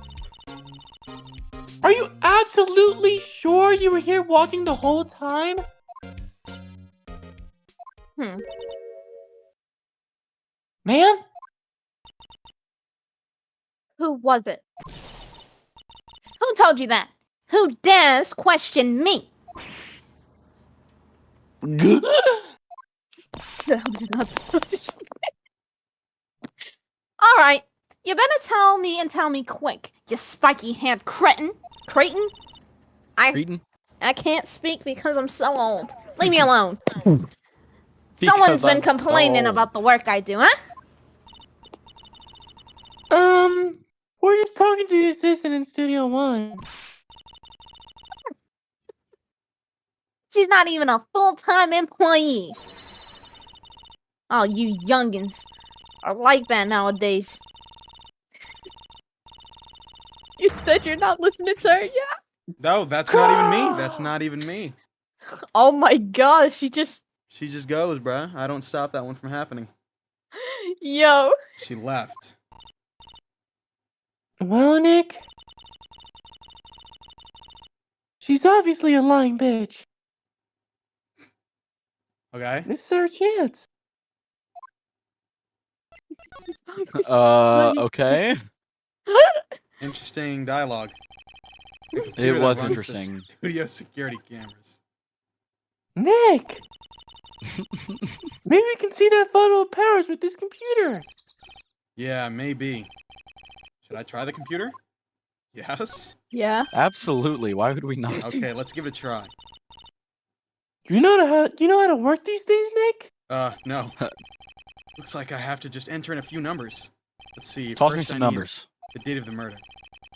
Are you absolutely sure you were here walking the whole time? Hmm. Ma'am? Who was it? Who told you that? Who dares question me? That was not Alright, you better tell me and tell me quick, you spiky-haired cretin. Cretin? Cretin? I can't speak because I'm so old. Leave me alone. Someone's Because been I'm complaining so- about the work I do, huh? We're just talking to the assistant in Studio 1. She's not even a full-time employee. Oh, you youngins are like that nowadays. You said you're not listening to her yet? No, that's not even me. That's not even me. Oh my gosh, she just... She just goes, bruh. I don't stop that one from happening. Yo. She left. Well, Nick, she's obviously a lying bitch. Okay? This is our chance. Okay. Interesting dialogue. The It computer that was runs the interesting. Studio security cameras. Nick! Maybe we can see that photo of Powers with this computer. Yeah, maybe. Should I try the computer? Yes? Yeah. Absolutely. Why would we not? Okay, let's give it a try. You know how to work these things, Nick? No. Looks like I have to just enter in a few numbers. Let's see. Toss me first some I need numbers. The date of the murder.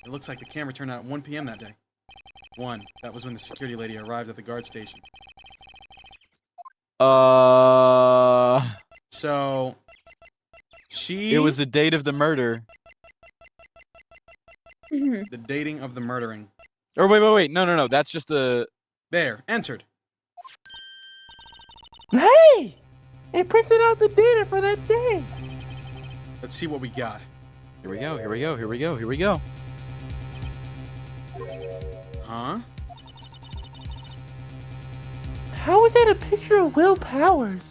It looks like the camera turned out at 1 p.m. that day. 1. That was when the security lady arrived at the guard station. So, she... It was the date of the murder. the dating of the murdering. Or wait. No. That's just the... There, entered. Hey! It printed out the data for that day. Let's see what we got. Here we go. Here we go. Here we go. Here we go. Huh? How is that a picture of Will Powers?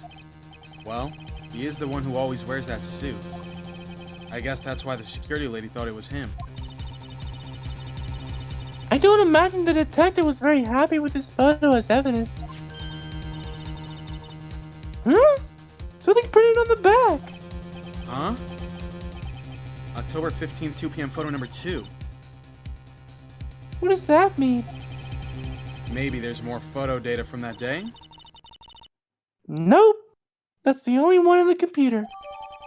Well, he is the one who always wears that suit. I guess that's why the security lady thought it was him. I don't imagine the detective was very happy with this photo as evidence. Huh? Something printed on the back. Huh? October 15th, 2 p.m. photo number 2. What does that mean? Maybe there's more photo data from that day? Nope. That's the only one in the computer.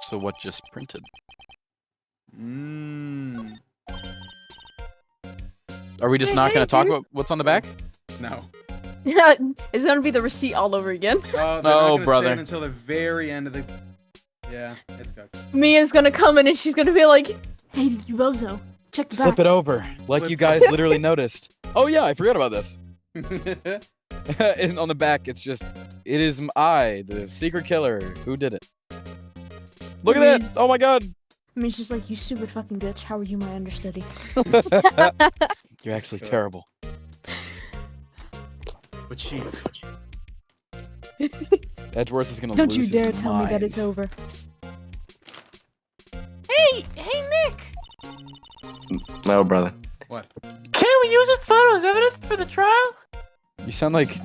So what just printed? Mmm. Are we just Hey, not hey, going to talk dude. about what's on the back? No. It's gonna be the receipt all over again. They're not No, gonna brother. say it until the very end of the... Yeah, it's cooked. Mia's gonna come in and she's gonna be like, "Hey, you bozo, check the back." Flip it over, like Flip you it. guys literally noticed. Oh yeah, I forgot about this. And on the back, it's just, it is I, the secret killer, who did it. Look at that! Oh my god! I mean, it's just like, "You stupid fucking bitch. How are you my understudy?" You're actually Good. terrible. But Chief, Edgeworth is gonna Don't lose you his dare tell me that mind. it's over. Hey, Nick! No, brother. what? Can we use this photo as evidence for the trial? You sound like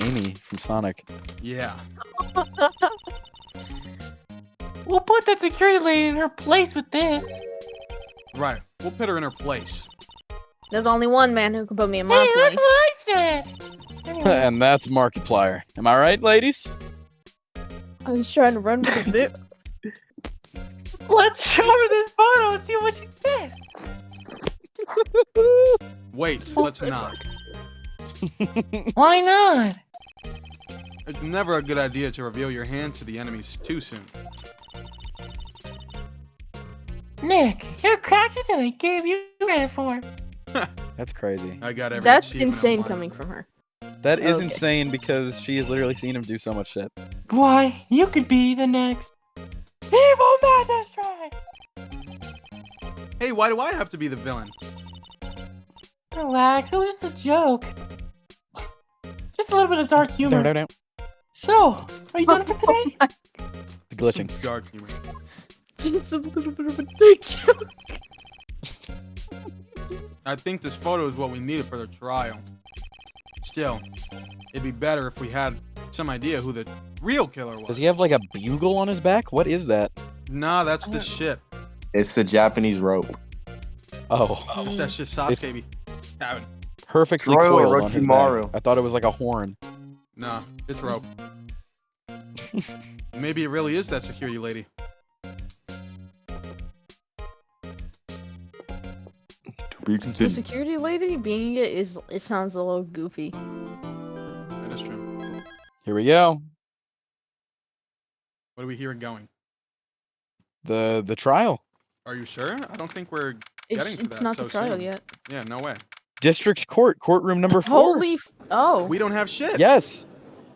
Amy from Sonic. Yeah. We'll put that security lady in her place with this. Right. We'll put her in her place. There's only one man who can put me in my Hey, that's place. what I said. Anyway, And that's Markiplier. Am I right, ladies? I was trying to run with a bit. let's show her this photo and see what she says. Wait, let's not. Why not? It's never a good idea to reveal your hand to the enemies too soon. Nick, you're crasher than I gave you credit for. That's crazy. I got every That's achievement insane online. coming from her. That is Okay. insane because she has literally seen him do so much shit. Why, you could be the next evil magistrate. Hey, why do I have to be the villain? Relax, it was just a joke. Just a little bit of dark humor. The So, are you done for today? glitching. Some dark humor. Just a little bit of a dick joke. I think this photo is what we needed for the trial. Still, it'd be better if we had some idea who the real killer was. Does he have like a bugle on his back? What is that? Nah, that's the shit. It's the Japanese rope. Oh, It's that shit Sasuke be having. perfectly Royal coiled on his back. Orochimaru. I thought it was like a horn. Nah, it's rope. Maybe it really is that security lady. To be The continued. security lady being it sounds a little goofy. That is true. Here we go. What are we hearing going? The trial. Are you sure? I don't think we're getting to It's that not so the trial soon. yet. Yeah, no way. District Court, courtroom number 4. Holy oh. We don't have shit. Yes,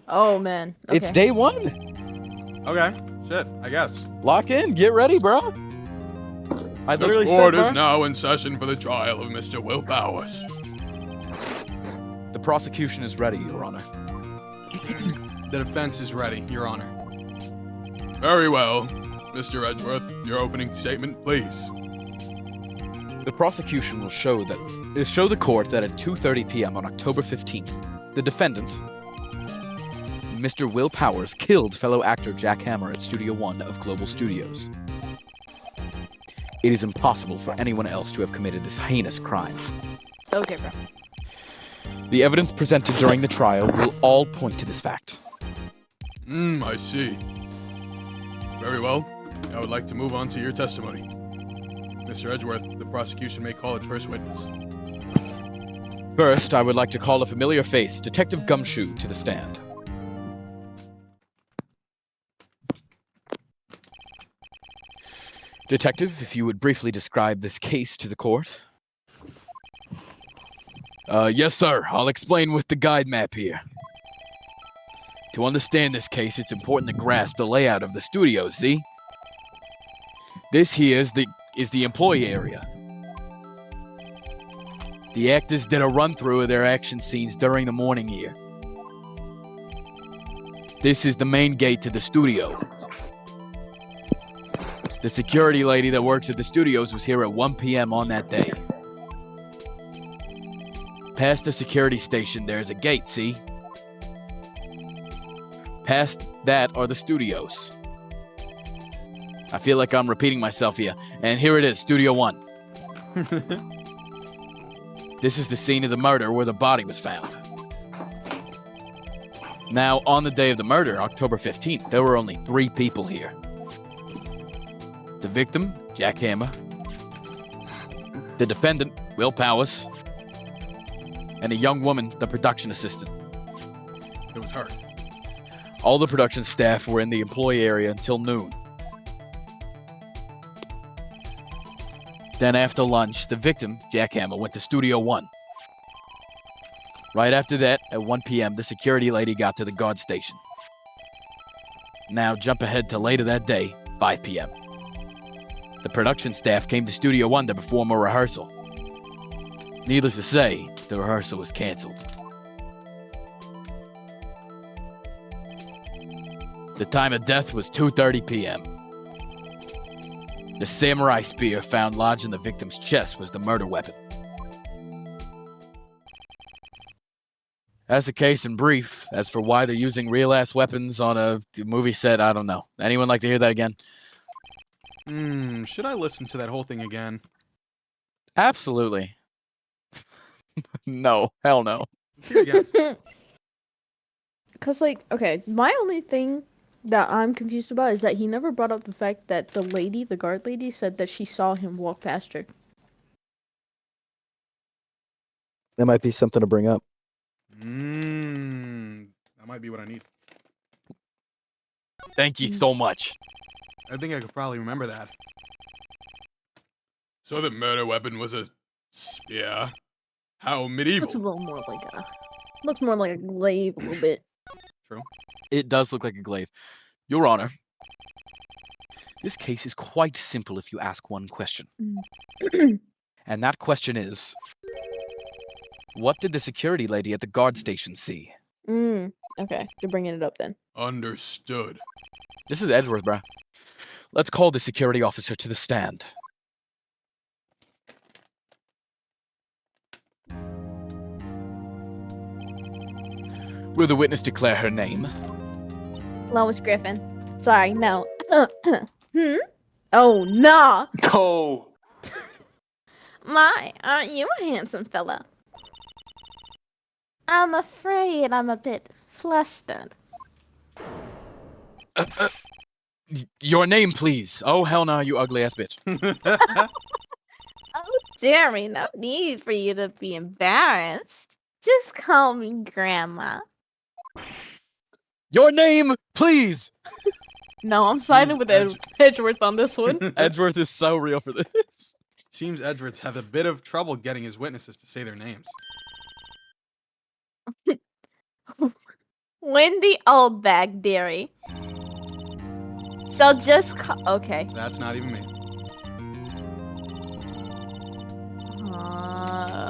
Oh man. Okay. it's day 1. Okay. Shit, I guess. Lock in, get ready, bro. I literally the said, court is bro. now in session for the trial of Mr. Will Powers. The prosecution is ready, Your Honor. The defense is ready, Your Honor. Very well. Mr. Edgeworth, your opening statement, please. The prosecution will show the court that at 2:30 p.m. on October 15th, the defendant, Mr. Will Powers, killed fellow actor Jack Hammer at Studio One of Global Studios. It is impossible for anyone else to have committed this heinous crime. Okay, bro. The evidence presented during the trial will all point to this fact. I see. Very well. I would like to move on to your testimony. Mr. Edgeworth, the prosecution may call its first witness. First, I would like to call a familiar face, Detective Gumshoe, to the stand. Detective, if you would briefly describe this case to the court. Yes, sir. I'll explain with the guide map here. To understand this case, it's important to grasp the layout of the studio, see? This here is the employee area. The actors did a run-through of their action scenes during the morning here. This is the main gate to the studio. The security lady that works at the studios was here at 1 p.m. on that day. Past the security station, there's a gate, see? Past that are the studios. I feel like I'm repeating myself here. And here it is, Studio 1. This is the scene of the murder where the body was found. Now, on the day of the murder, October 15th, there were only 3 people here. The victim, Jack Hammer. The defendant, Will Powers. And a young woman, the production assistant. It was her. All the production staff were in the employee area until noon. Then after lunch, the victim, Jack Hammer, went to Studio 1. Right after that, at 1 p.m., the security lady got to the guard station. Now jump ahead to later that day, 5 p.m. The production staff came to Studio 1 to perform a rehearsal. Needless to say, the rehearsal was canceled. The time of death was 2:30 p.m. The samurai spear found lodged in the victim's chest was the murder weapon. That's the case in brief. As for why they're using real-ass weapons on a movie set, I don't know. Anyone like to hear that again? Should I listen to that whole thing again? Absolutely. No, hell no. Hear it again. Cause like, okay, my only thing that I'm confused about is that he never brought up the fact that the lady, the guard lady, said that she saw him walk past her. That might be something to bring up. That might be what I need. Thank you so much. I think I could probably remember that. So the murder weapon was a spear? How medieval. Looks a little more like looks more like a glaive a little bit. True. It does look like a glaive. Your Honor, this case is quite simple if you ask one question. And that question is, what did the security lady at the guard station see? Okay, you're bringing it up then. Understood. This is Edgeworth, bruh. Let's call the security officer to the stand. Will the witness declare her name? Lois Griffin. Sorry, no. Oh, nah. Oh. My, aren't you a handsome fella? I'm afraid I'm a bit flustered. Your name, please. Oh, hell no, you ugly ass bitch. Oh, Jerry, no need for you to be embarrassed. Just call me Grandma. Your name, please. No, I'm siding with Edgeworth on this one. Edgeworth is so real for this. Seems Edgeworth's had a bit of trouble getting his witnesses to say their names. Wendy Oldbag, dearie. So just okay. That's not even me.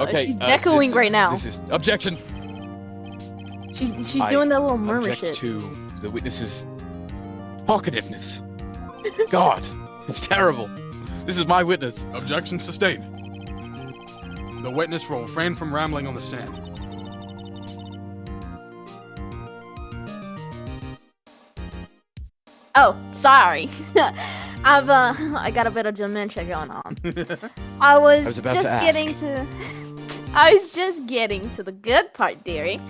Okay, she's decoing right now. This is objection. She's doing that little murmur Object shit. to the witness's talkativeness. God, it's terrible. This is my witness. Objection sustained. The witness will refrain from rambling on the stand. Oh, sorry. I got a bit of dementia going on. I was about just to ask. getting to I was just getting to the good part, dearie.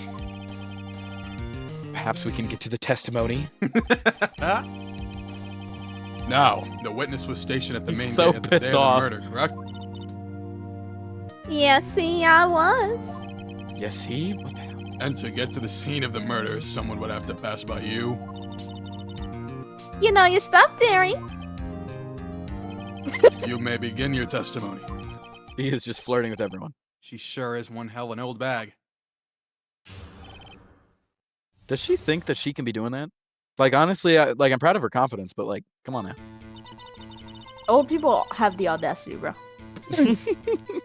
Perhaps we can get to the testimony. Now, the witness was stationed at the He's main so gate at the pissed day off. of the murder, correct? Yeah, see, I was. Yes, he. What the hell? And to get to the scene of the murder, someone would have to pass by you. You know your stuff, dearie. You may begin your testimony. He is just flirting with everyone. She sure is one hell of an old bag. Does she think that she can be doing that? Like, honestly, I'm proud of her confidence, but like, come on now. Old people have the audacity, bro.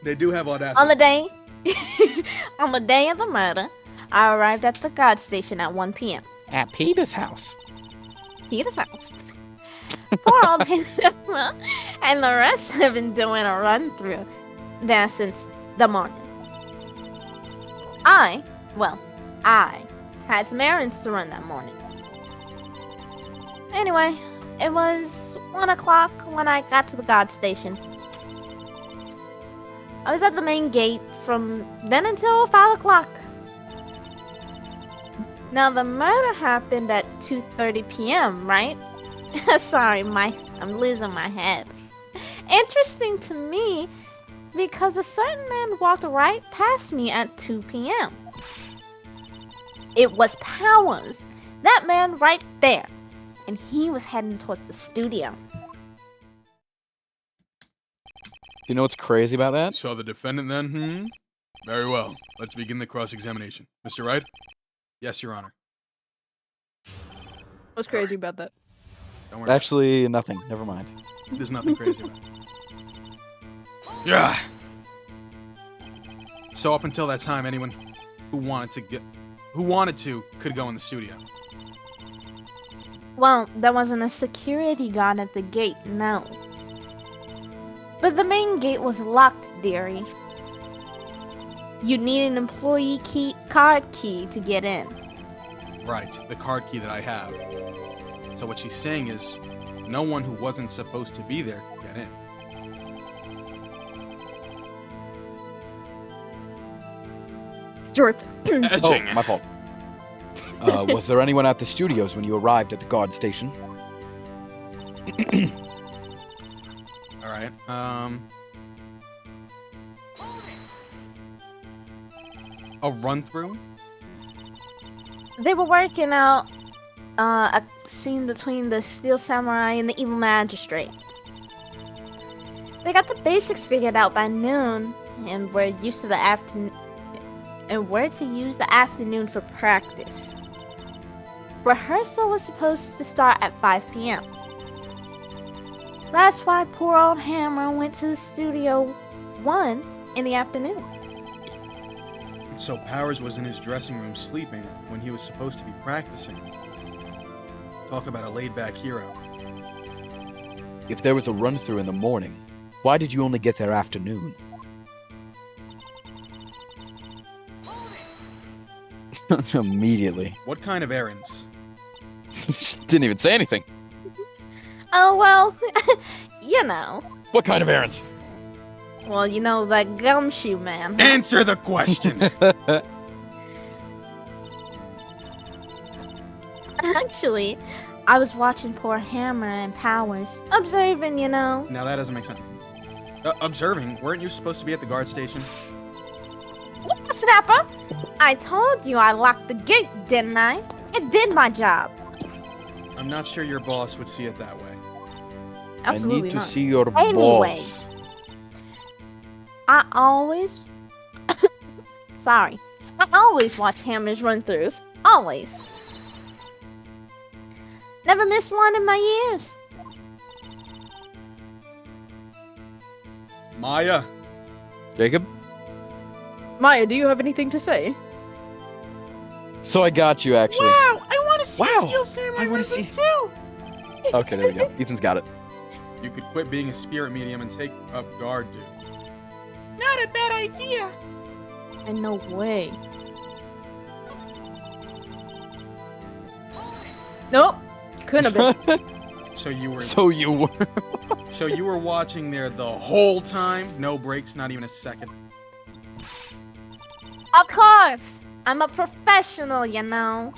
They do have audacity. On the day, on the day of the murder, I arrived at the guard station at 1 p.m. At Peter's house. Peter's house. Poor old Hannah and the rest have been doing a run through there since the morning. I had some errands to run that morning. Anyway, it was 1 o'clock when I got to the guard station. I was at the main gate from then until 5 o'clock. Now, the murder happened at 2:30 p.m., right? Sorry, I'm losing my head. Interesting to me because a certain man walked right past me at 2 p.m. It was Powers, that man right there, and he was heading towards the studio. You know what's crazy about that? Saw the defendant then, Very well. Let's begin the cross-examination. Mr. Wright? Yes, Your Honor. What's crazy about that? Don't worry. Actually, nothing. Never mind. There's nothing crazy about it. Yeah. So up until that time, anyone who wanted to could go in the studio. Well, there wasn't a security guard at the gate, no. But the main gate was locked, dearie. You'd need an employee card key to get in. Right, the card key that I have. So what she's saying is, no one who wasn't supposed to be there could get in. Jordan. Oh, my fault. Was there anyone at the studios when you arrived at the guard station? All right. A run through. They were working out a scene between the Steel Samurai and the Evil Magistrate. They got the basics figured out by noon, and were used to the afternoon. And were to use the afternoon for practice. Rehearsal was supposed to start at 5 p.m. That's why poor old Hammer went to the studio 1 in the afternoon. So Powers was in his dressing room sleeping when he was supposed to be practicing. Talk about a laid-back hero. If there was a run-through in the morning, why did you only get there afternoon? Immediately. What kind of errands? Didn't even say anything. Oh, well, you know. What kind of errands? Well, you know, that gumshoe man. Answer the question! Actually, I was watching poor Hammer and Powers, observing, you know. Now that doesn't make sense. Observing, weren't you supposed to be at the guard station? Yeah, Snapper! I told you I locked the gate, didn't I? It did my job. I'm not sure your boss would see it that way. Absolutely I need to not. see your Anyway. balls. I always... Sorry. I always watch Hammer's run-throughs. Always. Never missed one in my years. Maya, Jacob? Maya, do you have anything to say? So I got you, actually. Wow, I want to see Wow, Steel Samurai I wanna Run-Through see- too. Okay, there we go. Ethan's got it. you could quit being a spirit medium and take up guard duty. Not a bad idea. And no way. Nope. Couldn't have been. So you were So you were. so you were watching there the whole time? No breaks, not even a second. Of course. I'm a professional, you know.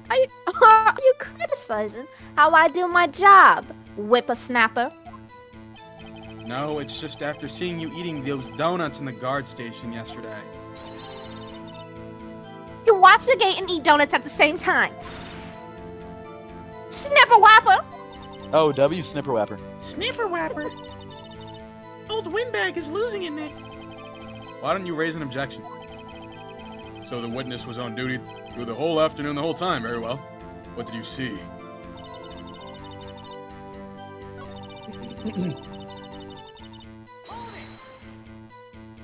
Are you criticizing how I do my job, whippersnapper? No, it's just after seeing you eating those donuts in the guard station yesterday. You watch the gate and eat donuts at the same time. Snapper whapper! Oh, W Snipper Whapper. Sniffer Whapper. Old Windbag is losing it, Nick. Why don't you raise an objection? So the witness was on duty through the whole afternoon, the whole time. Very well. What did you see?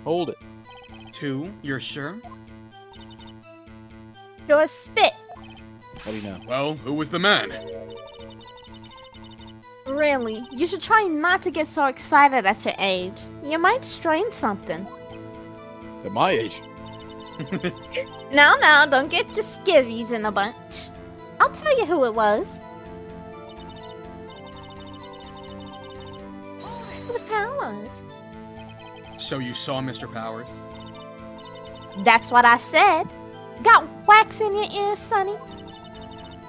Hold it. 2, you're sure? Your spit. How do you know? Well, who was the man? Really, you should try not to get so excited at your age. You might strain something. At my age. No, don't get your skivvies in a bunch. I'll tell you who it was. It was Powers. So you saw Mr. Powers? That's what I said. Got wax in your ears, Sonny?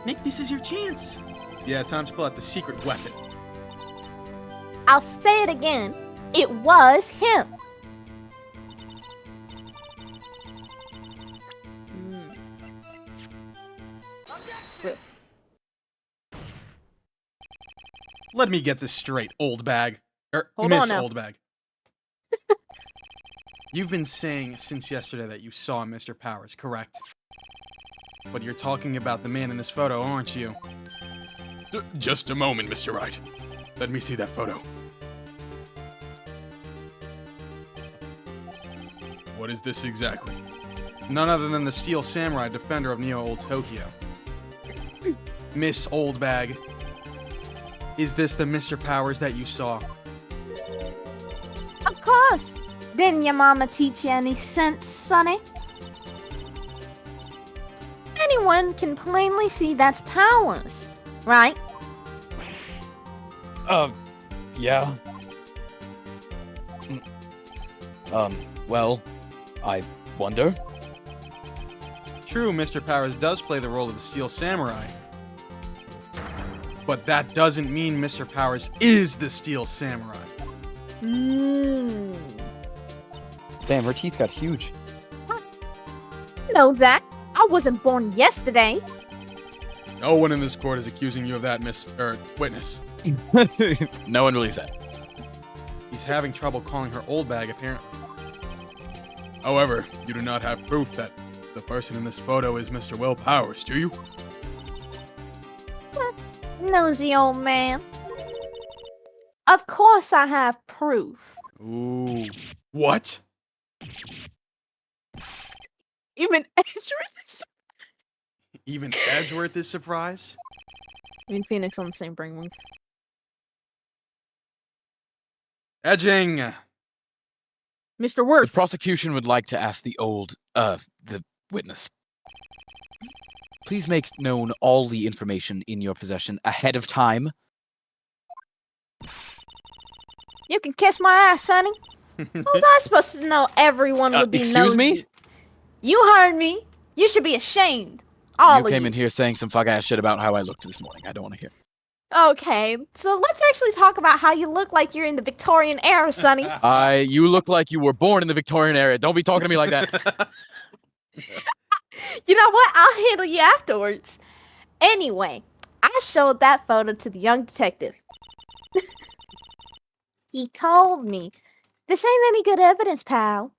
Nick, this is your chance. Yeah, time to pull out the secret weapon. I'll say it again. It was him. Let me get this straight, old bag. Hold on Miss now. Old Bag. You've been saying since yesterday that you saw Mr. Powers, correct? But you're talking about the man in this photo, aren't you? Just a moment, Mr. Wright. Let me see that photo. What is this exactly? None other than the Steel Samurai, defender of Neo Old Tokyo. Miss Old Bag, is this the Mr. Powers that you saw? Of course. Didn't your mama teach you any sense, Sonny? Anyone can plainly see that's Powers, right? Yeah. Well, I wonder. True, Mr. Powers does play the role of the Steel Samurai. But that doesn't mean Mr. Powers is the Steel Samurai. Damn, her teeth got huge. Know that. I wasn't born yesterday. No one in this court is accusing you of that, witness. No one believes that. He's having trouble calling her Old Bag, apparently. However, you do not have proof that the person in this photo is Mr. Will Powers, do you? Nosy old man. Of course I have proof. Ooh. What? Even Ezra's. Even Edgeworth is surprised? Me and Phoenix on the same brainwave. Edging! Mr. The Worth. prosecution would like to ask the witness. Please make known all the information in your possession ahead of time. You can kiss my ass, Sonny. How was I supposed to know everyone would be Excuse nosy? me? You heard me. You should be ashamed. All You of came you. in here saying some fuck ass shit about how I looked this morning. I don't want to hear. Okay, so let's actually talk about how you look like you're in the Victorian era, Sonny. You look like you were born in the Victorian era. Don't be talking to me like that. You know what? I'll handle you afterwards. Anyway, I showed that photo to the young detective. He told me, this ain't any good evidence, pal.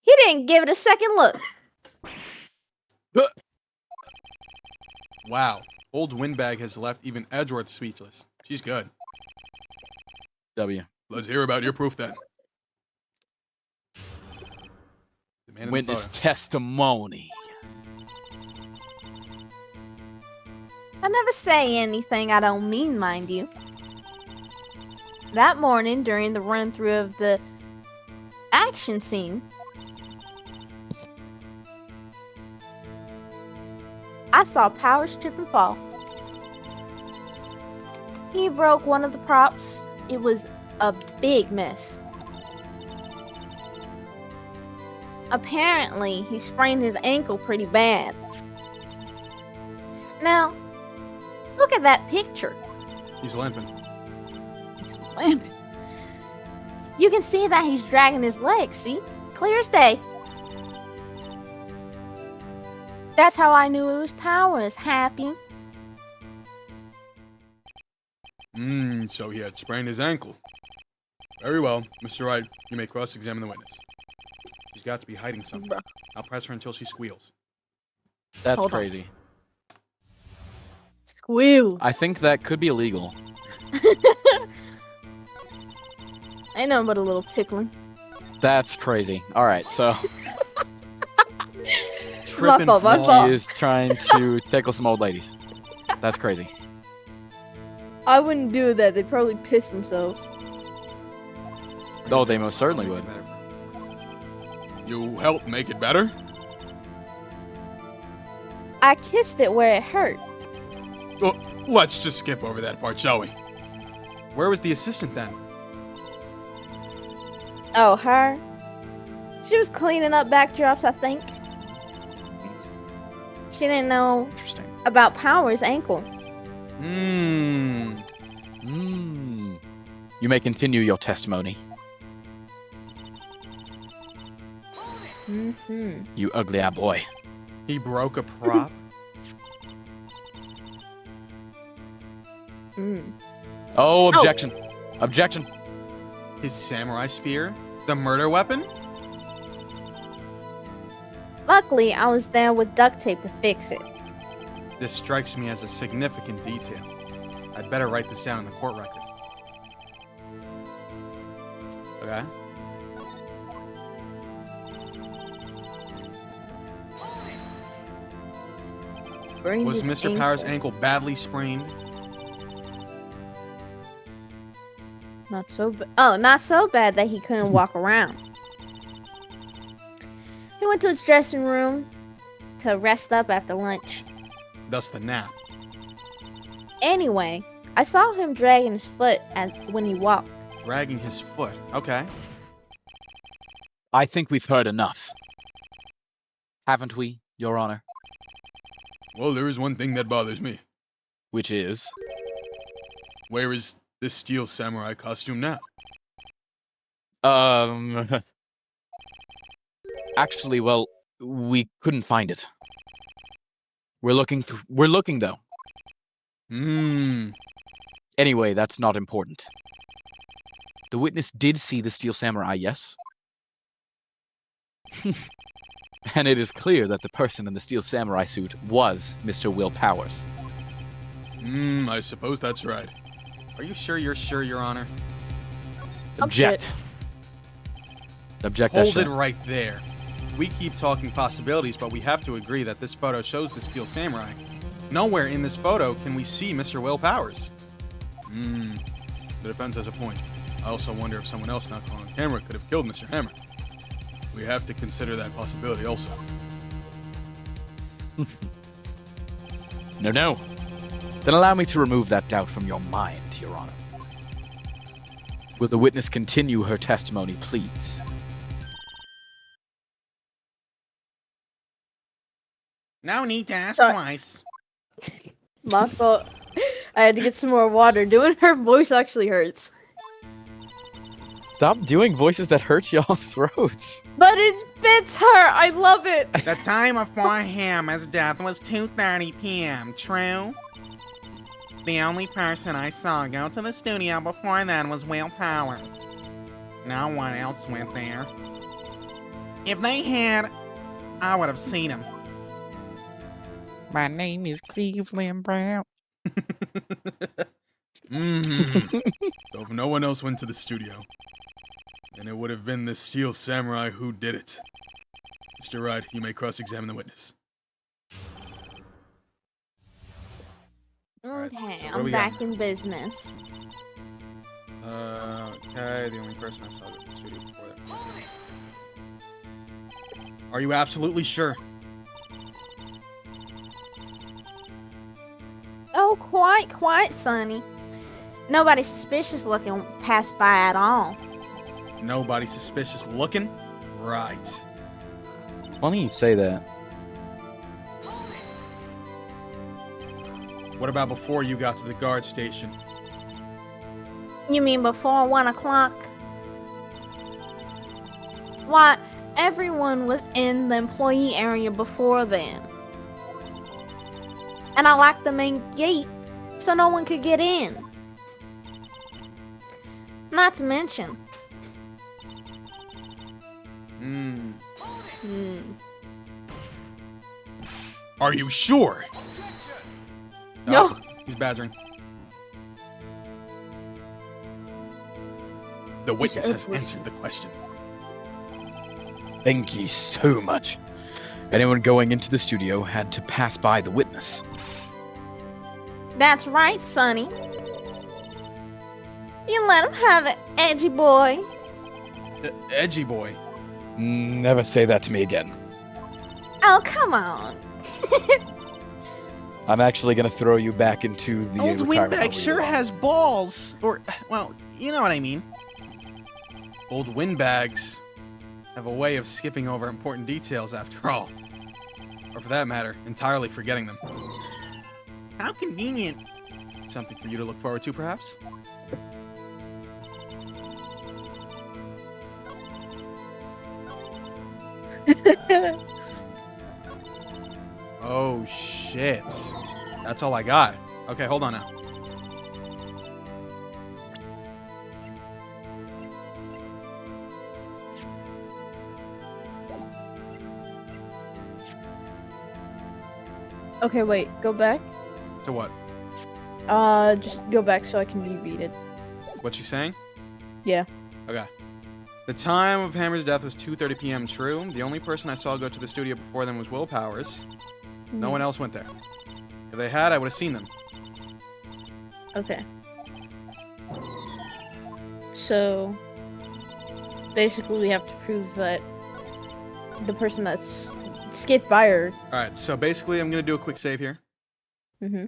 He didn't give it a second look. Wow. Old Windbag has left even Edgeworth speechless. She's good. W. Let's hear about your proof then. The man in the Witness photo. testimony. I never say anything I don't mean, mind you. That morning, during the run-through of the action scene, I saw Powers trip and fall. He broke one of the props. It was a big mess. Apparently, he sprained his ankle pretty bad. Now, look at that picture. He's limping. Limping. You can see that he's dragging his legs, see? Clear as day. That's how I knew it was Powers, Happy. So he had sprained his ankle. Very well, Mr. Wright, you may cross-examine the witness. She's got to be hiding something. Bruh. I'll press her until she squeals. That's Hold on. crazy. Squeal. I think that could be illegal. I know, but a little tickling. That's crazy. All right, so Trip and fault, my fall. fault. he is trying to tickle some old ladies. That's crazy. I wouldn't do that. They'd probably piss themselves. Oh, they most certainly would. You help make it better? I kissed it where it hurt. Oh, let's just skip over that part, shall we? Where was the assistant then? Oh, her? She was cleaning up backdrops, I think. She didn't know Interesting. about Power's ankle. Hmm. You may continue your testimony, Mm-hmm. you ugly ass boy. He broke a prop. Mm. Oh, objection. Objection. His samurai spear? The murder weapon? Luckily, I was there with duct tape to fix it. This strikes me as a significant detail. I'd better write this down in the court record. Okay. Sprained Was his Mr. Power's ankle. ankle badly sprained? Not so bad. Oh, not so bad that he couldn't walk around. He went to his dressing room to rest up after lunch. Thus the nap. Anyway, I saw him dragging his foot when he walked. Dragging his foot. Okay. I think we've heard enough. Haven't we, Your Honor? Well, there is one thing that bothers me. Which is? Where is this steel samurai costume now? Actually, well, we couldn't find it. We're looking though. Hmm. Anyway, that's not important. The witness did see the steel samurai, yes? And it is clear that the person in the steel samurai suit was Mr. Will Powers. I suppose that's right. Are you sure you're sure, Your Honor? Object. Object that Hold it shit. right there. We keep talking possibilities, but we have to agree that this photo shows the steel samurai. Nowhere in this photo can we see Mr. Will Powers. The defense has a point. I also wonder if someone else not caught on camera could have killed Mr. Hammer. We have to consider that possibility also. No. Then allow me to remove that doubt from your mind, Your Honor. Will the witness continue her testimony, please? No need to ask Sorry. twice. My fault. I had to get some more water. Doing her voice actually hurts. Stop doing voices that hurt y'all's throats. But it fits her. I love it. The time of poor Hammer's death was 2:30 p.m., true? The only person I saw go to the studio before then was Will Powers. No one else went there. If they had, I would have seen him. My name is Cleveland Brown. So if no one else went to the studio, then it would have been the steel samurai who did it. Mr. Wright, you may cross-examine the witness. Alright, Okay, so what do I'm we got? back in business. Okay, the only person I saw at the studio before that. Are you absolutely sure? Oh, quite, Sonny. Nobody suspicious looking passed by at all. Nobody suspicious looking? Right. Funny you say that. What about before you got to the guard station? You mean before 1 o'clock? Why, everyone was in the employee area before then. And I locked the main gate so no one could get in. Not to mention, Hmm. Are you sure? No. Oh, he's badgering. The witness has answered the question. Thank you so much. Anyone going into the studio had to pass by the witness. That's right, Sonny. You let him have it, edgy boy. Edgy boy. Never say that to me again. Oh, come on. I'm actually going to throw you back into the Old retirement windbag home where you sure belong. has balls. Or, well, you know what I mean. Old windbags have a way of skipping over important details after all. Or for that matter, entirely forgetting them. How convenient. Something for you to look forward to, perhaps? Oh, shit. That's all I got. Okay, hold on now. Okay, wait. Go back. To what? Just go back so I can reread it. What she's saying? Yeah. Okay. The time of Hammer's death was 2:30 p.m. True. The only person I saw go to the studio before them was Will Powers. No one else went there. If they had, I would have seen them. Okay. So, basically, we have to prove that the person that's skipped by her. Alright, so basically, I'm going to do a quick save here. Mm-hmm.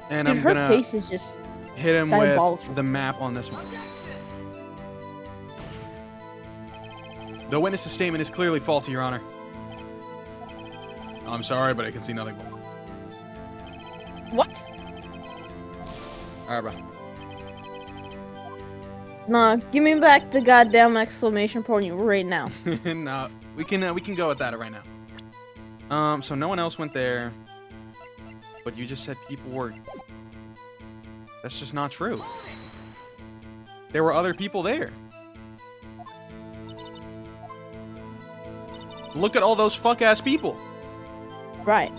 And Dude, I'm her going face is just to hit him with diabolical. the map on this one. The witness's statement is clearly faulty, Your Honor. I'm sorry, but I can see nothing more. What? Alright, bro. Nah, give me back the goddamn exclamation point right now. No, we can go with that right now. So no one else went there, but you just said people were. That's just not true. There were other people there. Look at all those fuck-ass people. Right.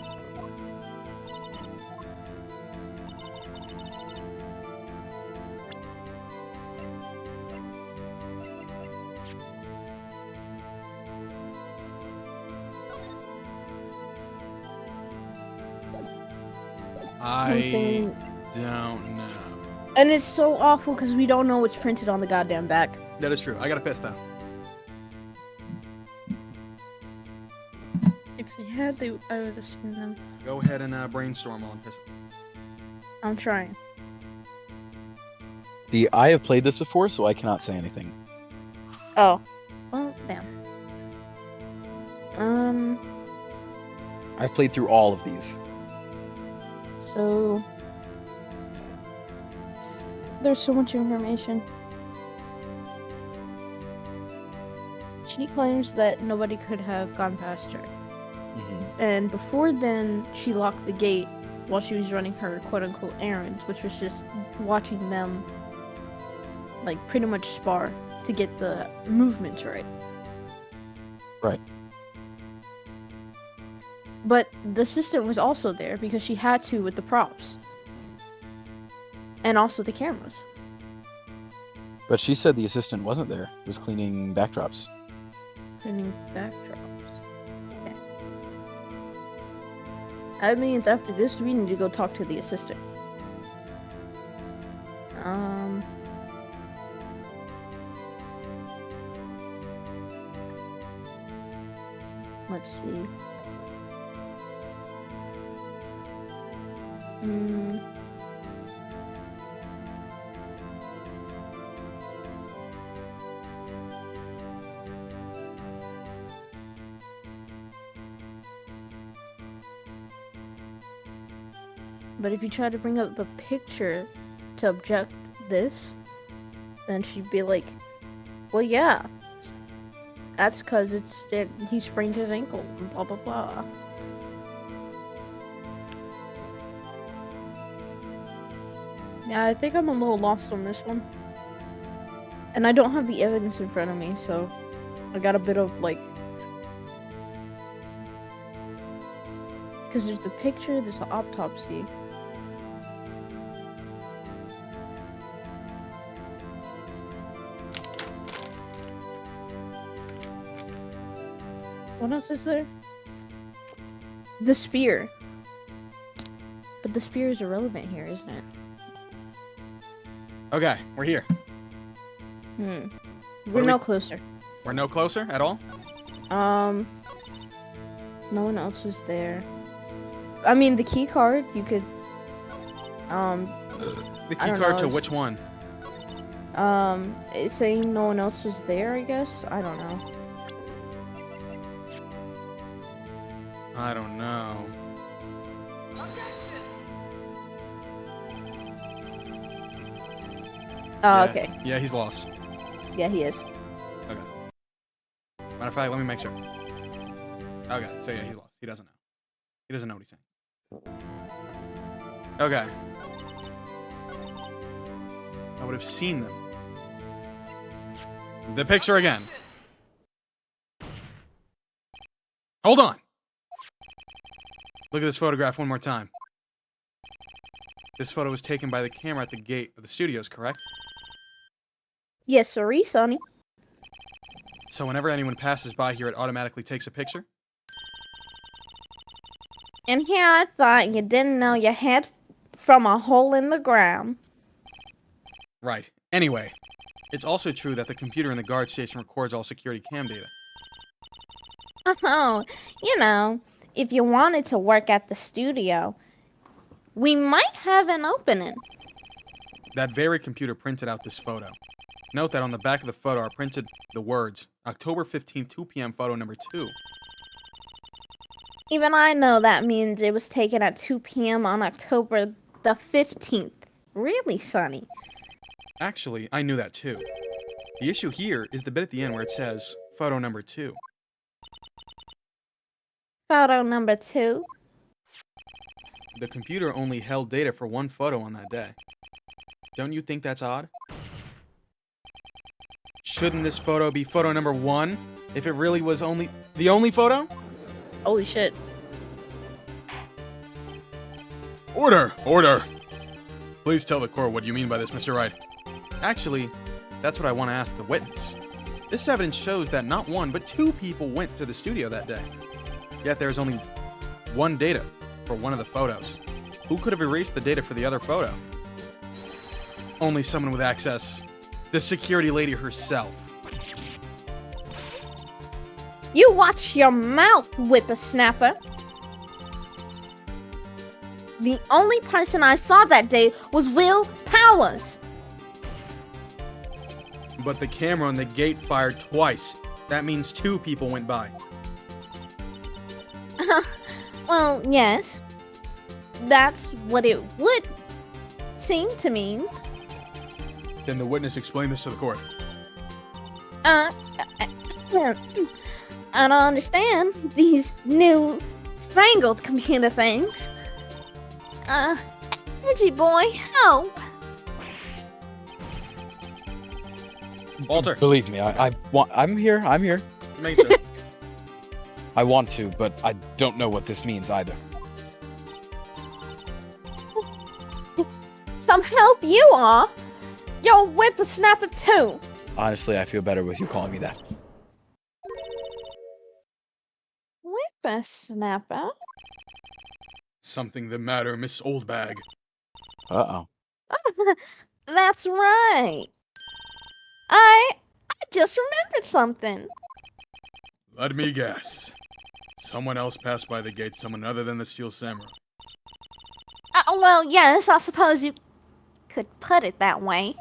I don't know. And it's so awful because we don't know what's printed on the goddamn back. That is true. I got a piss though. If we had to, I would have seen them. Go ahead and brainstorm while I'm pissing. I'm trying. I have played this before, so I cannot say anything. Oh. Well, damn. I've played through all of these. So there's so much information. She claims that nobody could have gone past her. And before then, she locked the gate while she was running her quote-unquote errands, which was just watching them, like, pretty much spar to get the movements right. Right. But the assistant was also there because she had to with the props. And also the cameras. But she said the assistant wasn't there. It was cleaning backdrops. Cleaning backdrops. Okay. That means after this, we need to go talk to the assistant. Let's see. But if you try to bring up the picture to object this, then she'd be like, well, yeah. That's because he sprained his ankle, and blah, blah, blah. Yeah, I think I'm a little lost on this one. And I don't have the evidence in front of me, so I got a bit of like, because there's the picture, there's the autopsy. What else is there? The spear. But the spear is irrelevant here, isn't it? Okay, we're here. We're do no we- closer. We're no closer at all? No one else was there. I mean, the key card, you could, The I key don't card know, to it's- which one? it's saying no one else was there, I guess? I don't know. I don't know. Oh, Yeah, okay. Yeah, he's lost. Yeah, he is. Matter of fact, let me make sure. Okay, so yeah, he's lost. He doesn't know. He doesn't know what he's saying. Okay. I would have seen them. The picture again. Hold on. Look at this photograph one more time. This photo was taken by the camera at the gate of the studios, correct? Yes, sorry, Sonny. So whenever anyone passes by here, it automatically takes a picture? And here I thought you didn't know your head from a hole in the ground. Right. Anyway, it's also true that the computer in the guard station records all security cam data. Oh, you know, if you wanted to work at the studio, we might have an opening. That very computer printed out this photo. Note that on the back of the photo are printed the words, October 15th, 2 p.m. photo number 2. Even I know that means it was taken at 2 p.m. on October the 15th. Really, Sonny? Actually, I knew that too. The issue here is the bit at the end where it says, photo number 2. Photo number 2. The computer only held data for one photo on that day. Don't you think that's odd? Shouldn't this photo be photo number 1 if it really was the only photo? Holy shit. Order! Order! Please tell the court what you mean by this, Mr. Wright. Actually, that's what I want to ask the witness. This evidence shows that not one, but 2 people went to the studio that day. Yet there's only one data for one of the photos. Who could have erased the data for the other photo? Only someone with access. The security lady herself. You watch your mouth, whippersnapper. The only person I saw that day was Will Powers. But the camera on the gate fired twice. That means 2 people went by. Well, yes. That's what it would seem to mean. Can the witness explain this to the court? I don't understand these new fangled computer things. Edgy boy, help! Walter. Believe me, I'm here. I'm here. Me too. I want to, but I don't know what this means either. Some help you are! You're a whippersnapper too! Honestly, I feel better with you calling me that. Whippersnapper? Something the matter, Miss Oldbag. Uh-oh. That's right. I just remembered something. Let me guess. Someone else passed by the gate, someone other than the Steel Samurai. Well, yes, I suppose you could put it that way.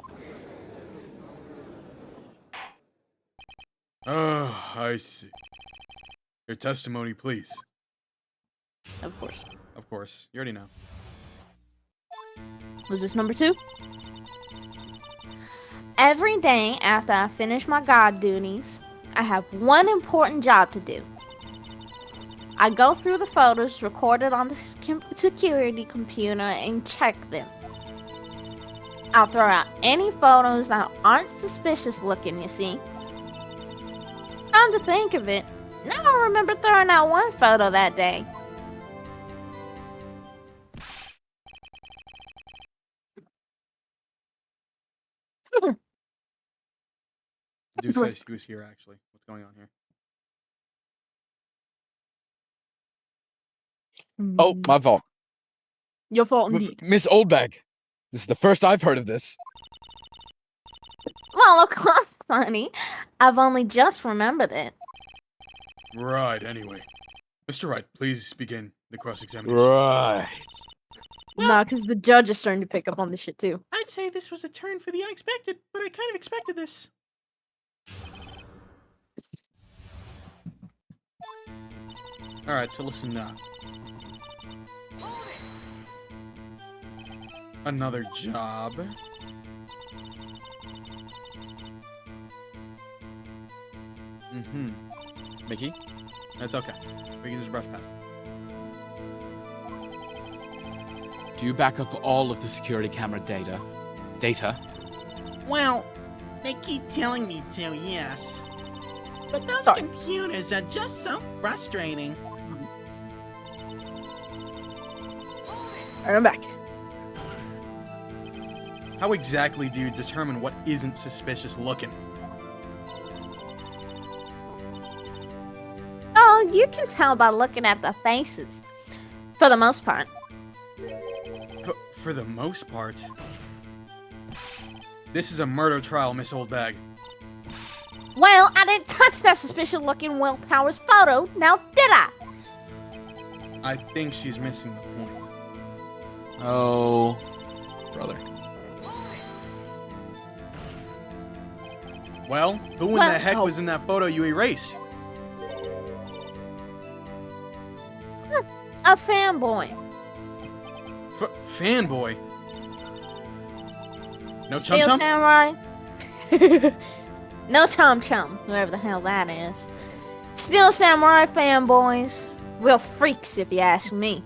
Ah, I see. Your testimony, please. Of course. Of course, you already know. Was this number 2? Every day after I finish my guard duties, I have one important job to do. I go through the photos recorded on the security computer and check them. I'll throw out any photos that aren't suspicious looking, you see. Come to think of it, now I remember throwing out one photo that day. Dude says he was here, actually. What's going on here? Oh, my fault. Your fault indeed. Miss Oldbag, this is the first I've heard of this. Well, of course, honey. I've only just remembered it. Right, anyway. Mr. Wright, please begin the cross-examination. Right. No, because the judge is starting to pick up on this shit too. I'd say this was a turn for the unexpected, but I kind of expected this. Alright, so listen up. Another job. Mickey? That's okay. We can just brush past it. Do you back up all of the security camera data? Well, they keep telling me to, yes. But those Sorry. computers are just so frustrating. Alright, I'm back. How exactly do you determine what isn't suspicious looking? Oh, you can tell by looking at the faces. For the most part. For the most part. This is a murder trial, Miss Oldbag. Well, I didn't touch that suspicious looking Will Powers photo, now did I? I think she's missing the point. Oh, brother. Well, who in Well, the heck oh. was in that photo you erased? A fanboy. Fanboy? No chum Steel chum? Samurai. No chum chum, whoever the hell that is. Steel Samurai fanboys. Real freaks, if you ask me.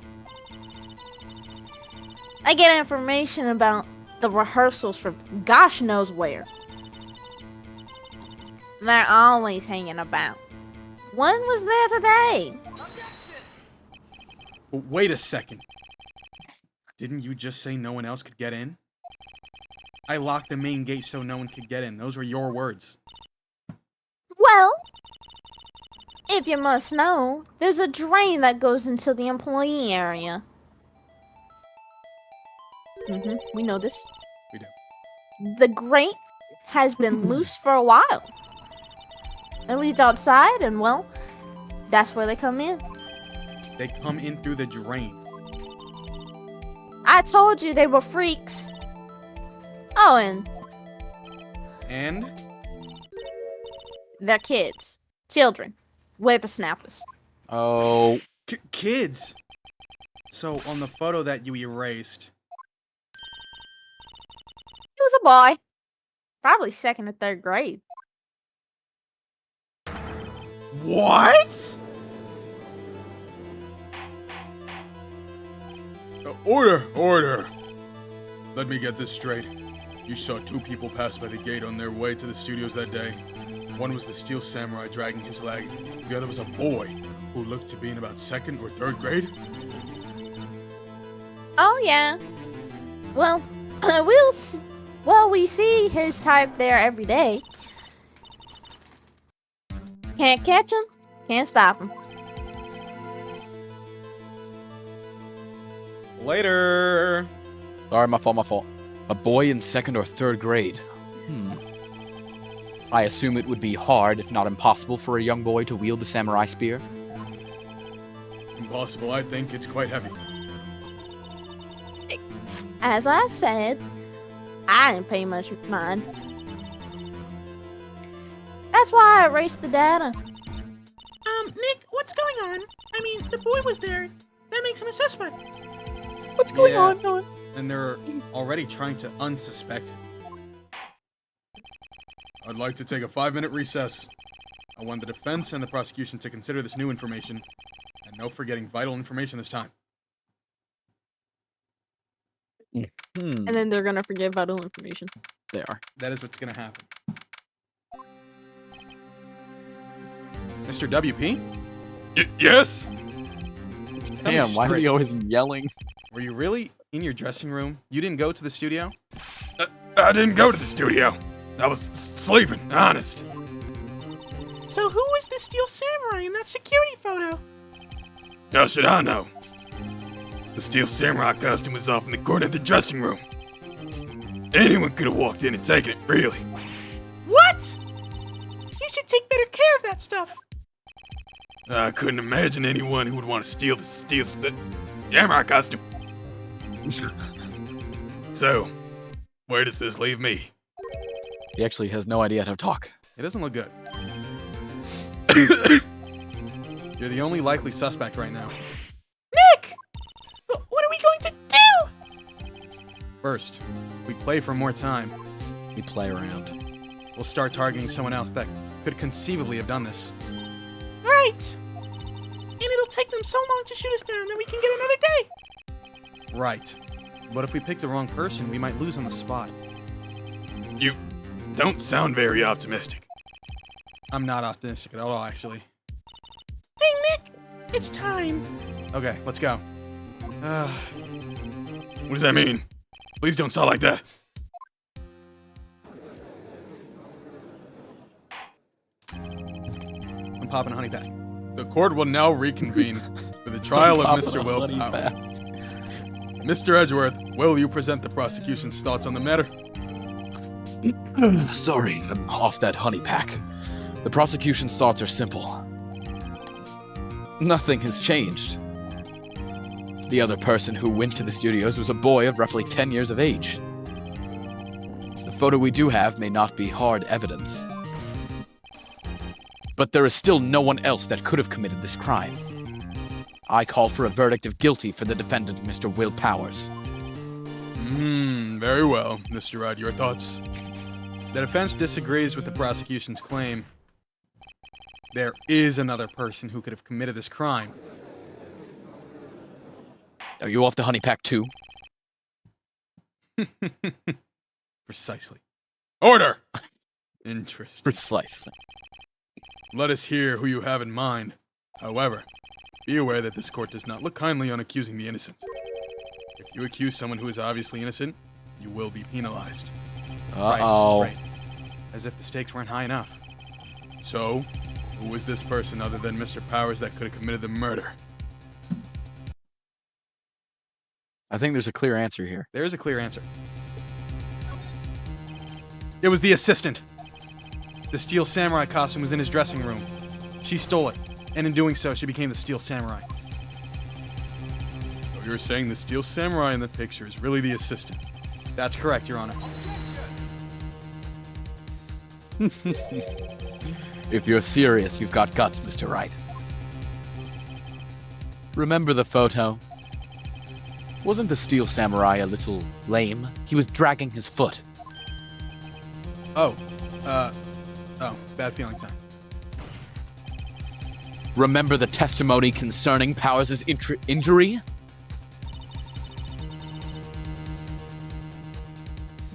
I get information about the rehearsals from gosh knows where. They're always hanging about. One was there today. Wait a second. Didn't you just say no one else could get in? I locked the main gate so no one could get in. Those were your words. Well, if you must know, there's a drain that goes into the employee area. We know this. We do. The grate has been loose for a while. It leads outside, and well, that's where they come in. They come in through the drain. I told you they were freaks. Oh, and And? they're kids. Children. Whippersnappers. Oh, Kids! So, on the photo that you erased, He was a boy. Probably 2nd or 3rd grade. what? Order! Let me get this straight. You saw 2 people pass by the gate on their way to the studios that day. One was the Steel Samurai dragging his leg. The other was a boy who looked to be in about 2nd or 3rd grade. Oh, yeah. Well, we see his type there every day. Can't catch him, can't stop him. Later! sorry, my fault. A boy in 2nd or 3rd grade. I assume it would be hard, if not impossible, for a young boy to wield the samurai spear. Impossible, I think. It's quite heavy. As I said, I didn't pay much mind. That's why I erased the data. Nick, what's going on? I mean, the boy was there. That makes him a suspect. What's going Yeah. on? And they're already trying to unsuspect him. I'd like to take a 5-minute recess. I want the defense and the prosecution to consider this new information, and no forgetting vital information this time. And then they're gonna forget vital information. They are. That is what's gonna happen. Mr. WP? Yes? Tell me Damn, why are straight, you always yelling? were you really in your dressing room? You didn't go to the studio? I didn't go to the studio. I was sleeping, honest. So who was the Steel Samurai in that security photo? How should I know? The Steel Samurai costume was off in the corner of the dressing room. Anyone could have walked in and taken it, really. What? You should take better care of that stuff. I couldn't imagine anyone who would want to steal the Samurai costume. So, where does this leave me? He actually has no idea how to talk. It doesn't look good. You're the only likely suspect right now. Nick! What are we going to do? First, we play for more time. We play around. We'll start targeting someone else that could conceivably have done this. Right. And it'll take them so long to shoot us down that we can get another day. Right. But if we pick the wrong person, we might lose on the spot. You don't sound very optimistic. I'm not optimistic at all, actually. Hey, Nick! It's time. Okay, let's go. What does that mean? Please don't sound like that. I'm popping a honey pack. The court will now reconvene for the trial of Mr. Willpower. Mr. Edgeworth, will you present the prosecution's thoughts on the matter? Sorry, I'm off that honey pack. The prosecution's thoughts are simple. Nothing has changed. The other person who went to the studios was a boy of roughly 10 years of age. The photo we do have may not be hard evidence. But there is still no one else that could have committed this crime. I call for a verdict of guilty for the defendant, Mr. Will Powers. Very well, Mr. Wright. Your thoughts? The defense disagrees with the prosecution's claim. There is another person who could have committed this crime. Are you off the honey pack too? Precisely. Order! Interesting. Precisely. Let us hear who you have in mind. However, be aware that this court does not look kindly on accusing the innocent. If you accuse someone who is obviously innocent, you will be penalized. Uh-oh. Right. As if the stakes weren't high enough. So, who was this person other than Mr. Powers that could have committed the murder? I think there's a clear answer here. There is a clear answer. It was the assistant. The Steel Samurai costume was in his dressing room. She stole it, and in doing so, she became the Steel Samurai. So you're saying the Steel Samurai in the picture is really the assistant? That's correct, Your Honor. If you're serious, you've got guts, Mr. Wright. Remember the photo? Wasn't the Steel Samurai a little lame? He was dragging his foot. Oh, bad feeling time. Remember the testimony concerning Powers' injury?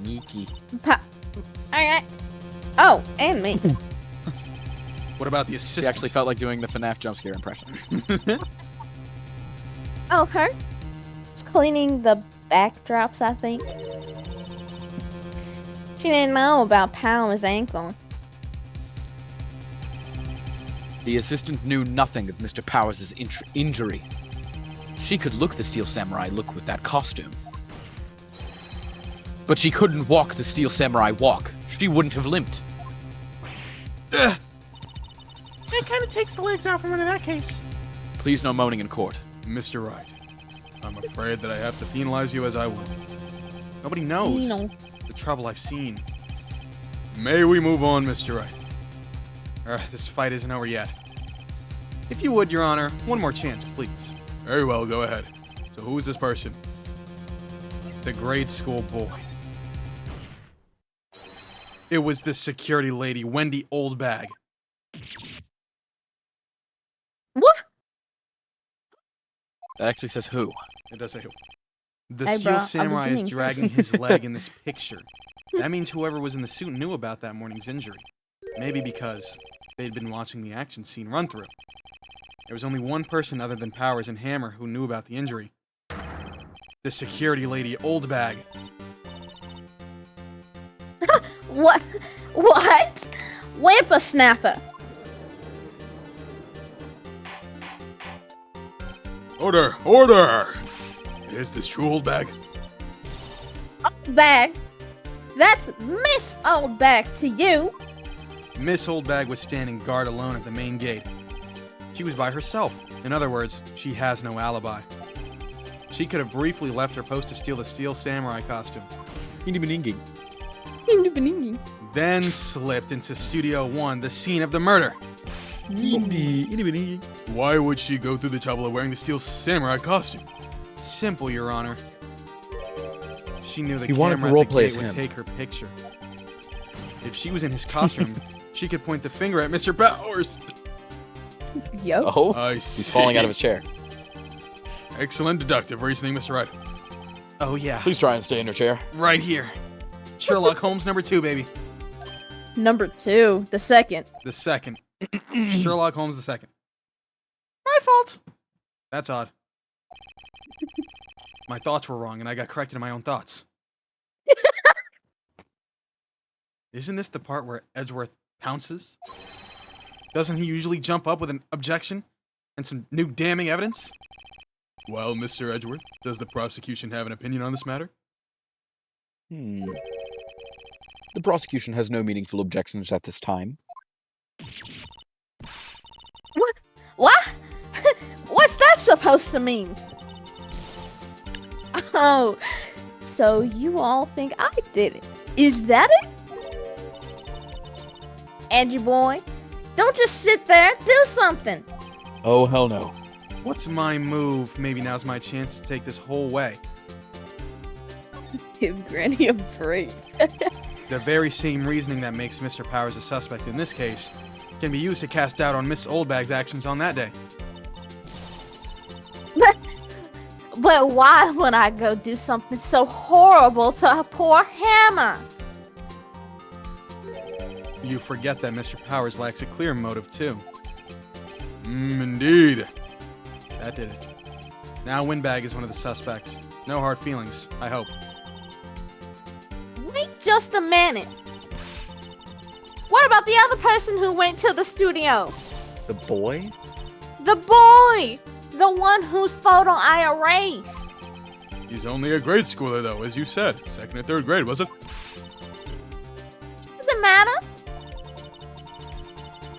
Miki. Oh, and me. What about the She assistant? actually felt like doing the FNAF jump scare impression. Oh, her? Just cleaning the backdrops, I think. She didn't know about Powers' ankle. The assistant knew nothing of Mr. Powers' injury. She could look the Steel Samurai look with that costume. But she couldn't walk the Steel Samurai walk. She wouldn't have limped. That kind of takes the legs out from under that case. Please no moaning in court. Mr. Wright, I'm afraid that I have to penalize you as I would. Nobody knows the trouble I've seen. May we move on, Mr. Wright? This fight isn't over yet. If you would, Your Honor, one more chance, please. Very well, go ahead. So who is this person? The grade school boy. It was the security lady, Wendy Oldbag. What? That actually says who. It does say who. The Hey, Steel bro, I was Samurai is being dragging his leg in this picture. That means whoever was in the suit knew about that morning's injury. Maybe because they'd been watching the action scene run through. There was only one person other than Powers and Hammer who knew about the injury. The security lady, Old Bag. What? What? Whippersnapper. Order! Order! Is this true, Old Bag? Old Bag. That's Miss Old Bag to you. Miss Old Bag was standing guard alone at the main gate. She was by herself. In other words, she has no alibi. She could have briefly left her post to steal the Steel Samurai costume. Then slipped into Studio 1, the scene of the murder. Why would she go through the trouble of wearing the Steel Samurai costume? Simple, Your Honor. She knew the He wanted camera to at the roleplay as gate would him. take her picture. If she was in his costume, she could point the finger at Mr. Powers. Yo. Oh, I see. he's falling out of his chair. Excellent deductive reasoning, Mr. Wright. Oh yeah, Please try and stay in your chair. right here. Sherlock Holmes number 2, baby. Number 2, the second. The second. Sherlock Holmes the second. My fault. That's odd. My thoughts were wrong, and I got corrected in my own thoughts. Isn't this the part where Edgeworth pounces? Doesn't he usually jump up with an objection and some new damning evidence? Well, Mr. Edgeworth, does the prosecution have an opinion on this matter? The prosecution has no meaningful objections at this time. What? What's that supposed to mean? Oh, so you all think I did it. Is that it? Edgy boy, don't just sit there, do something. Oh, hell no. What's my move? Maybe now's my chance to take this whole way. Give Granny a break. The very same reasoning that makes Mr. Powers a suspect in this case can be used to cast doubt on Miss Oldbag's actions on that day. But why would I go do something so horrible to a poor Hammer? You forget that Mr. Powers lacks a clear motive, too. Indeed. That did it. Now Windbag is one of the suspects. No hard feelings, I hope. Wait just a minute. What about the other person who went to the studio? The boy? The boy! The one whose photo I erased. He's only a grade schooler, though, as you said. Second or third grade, was it? Doesn't matter.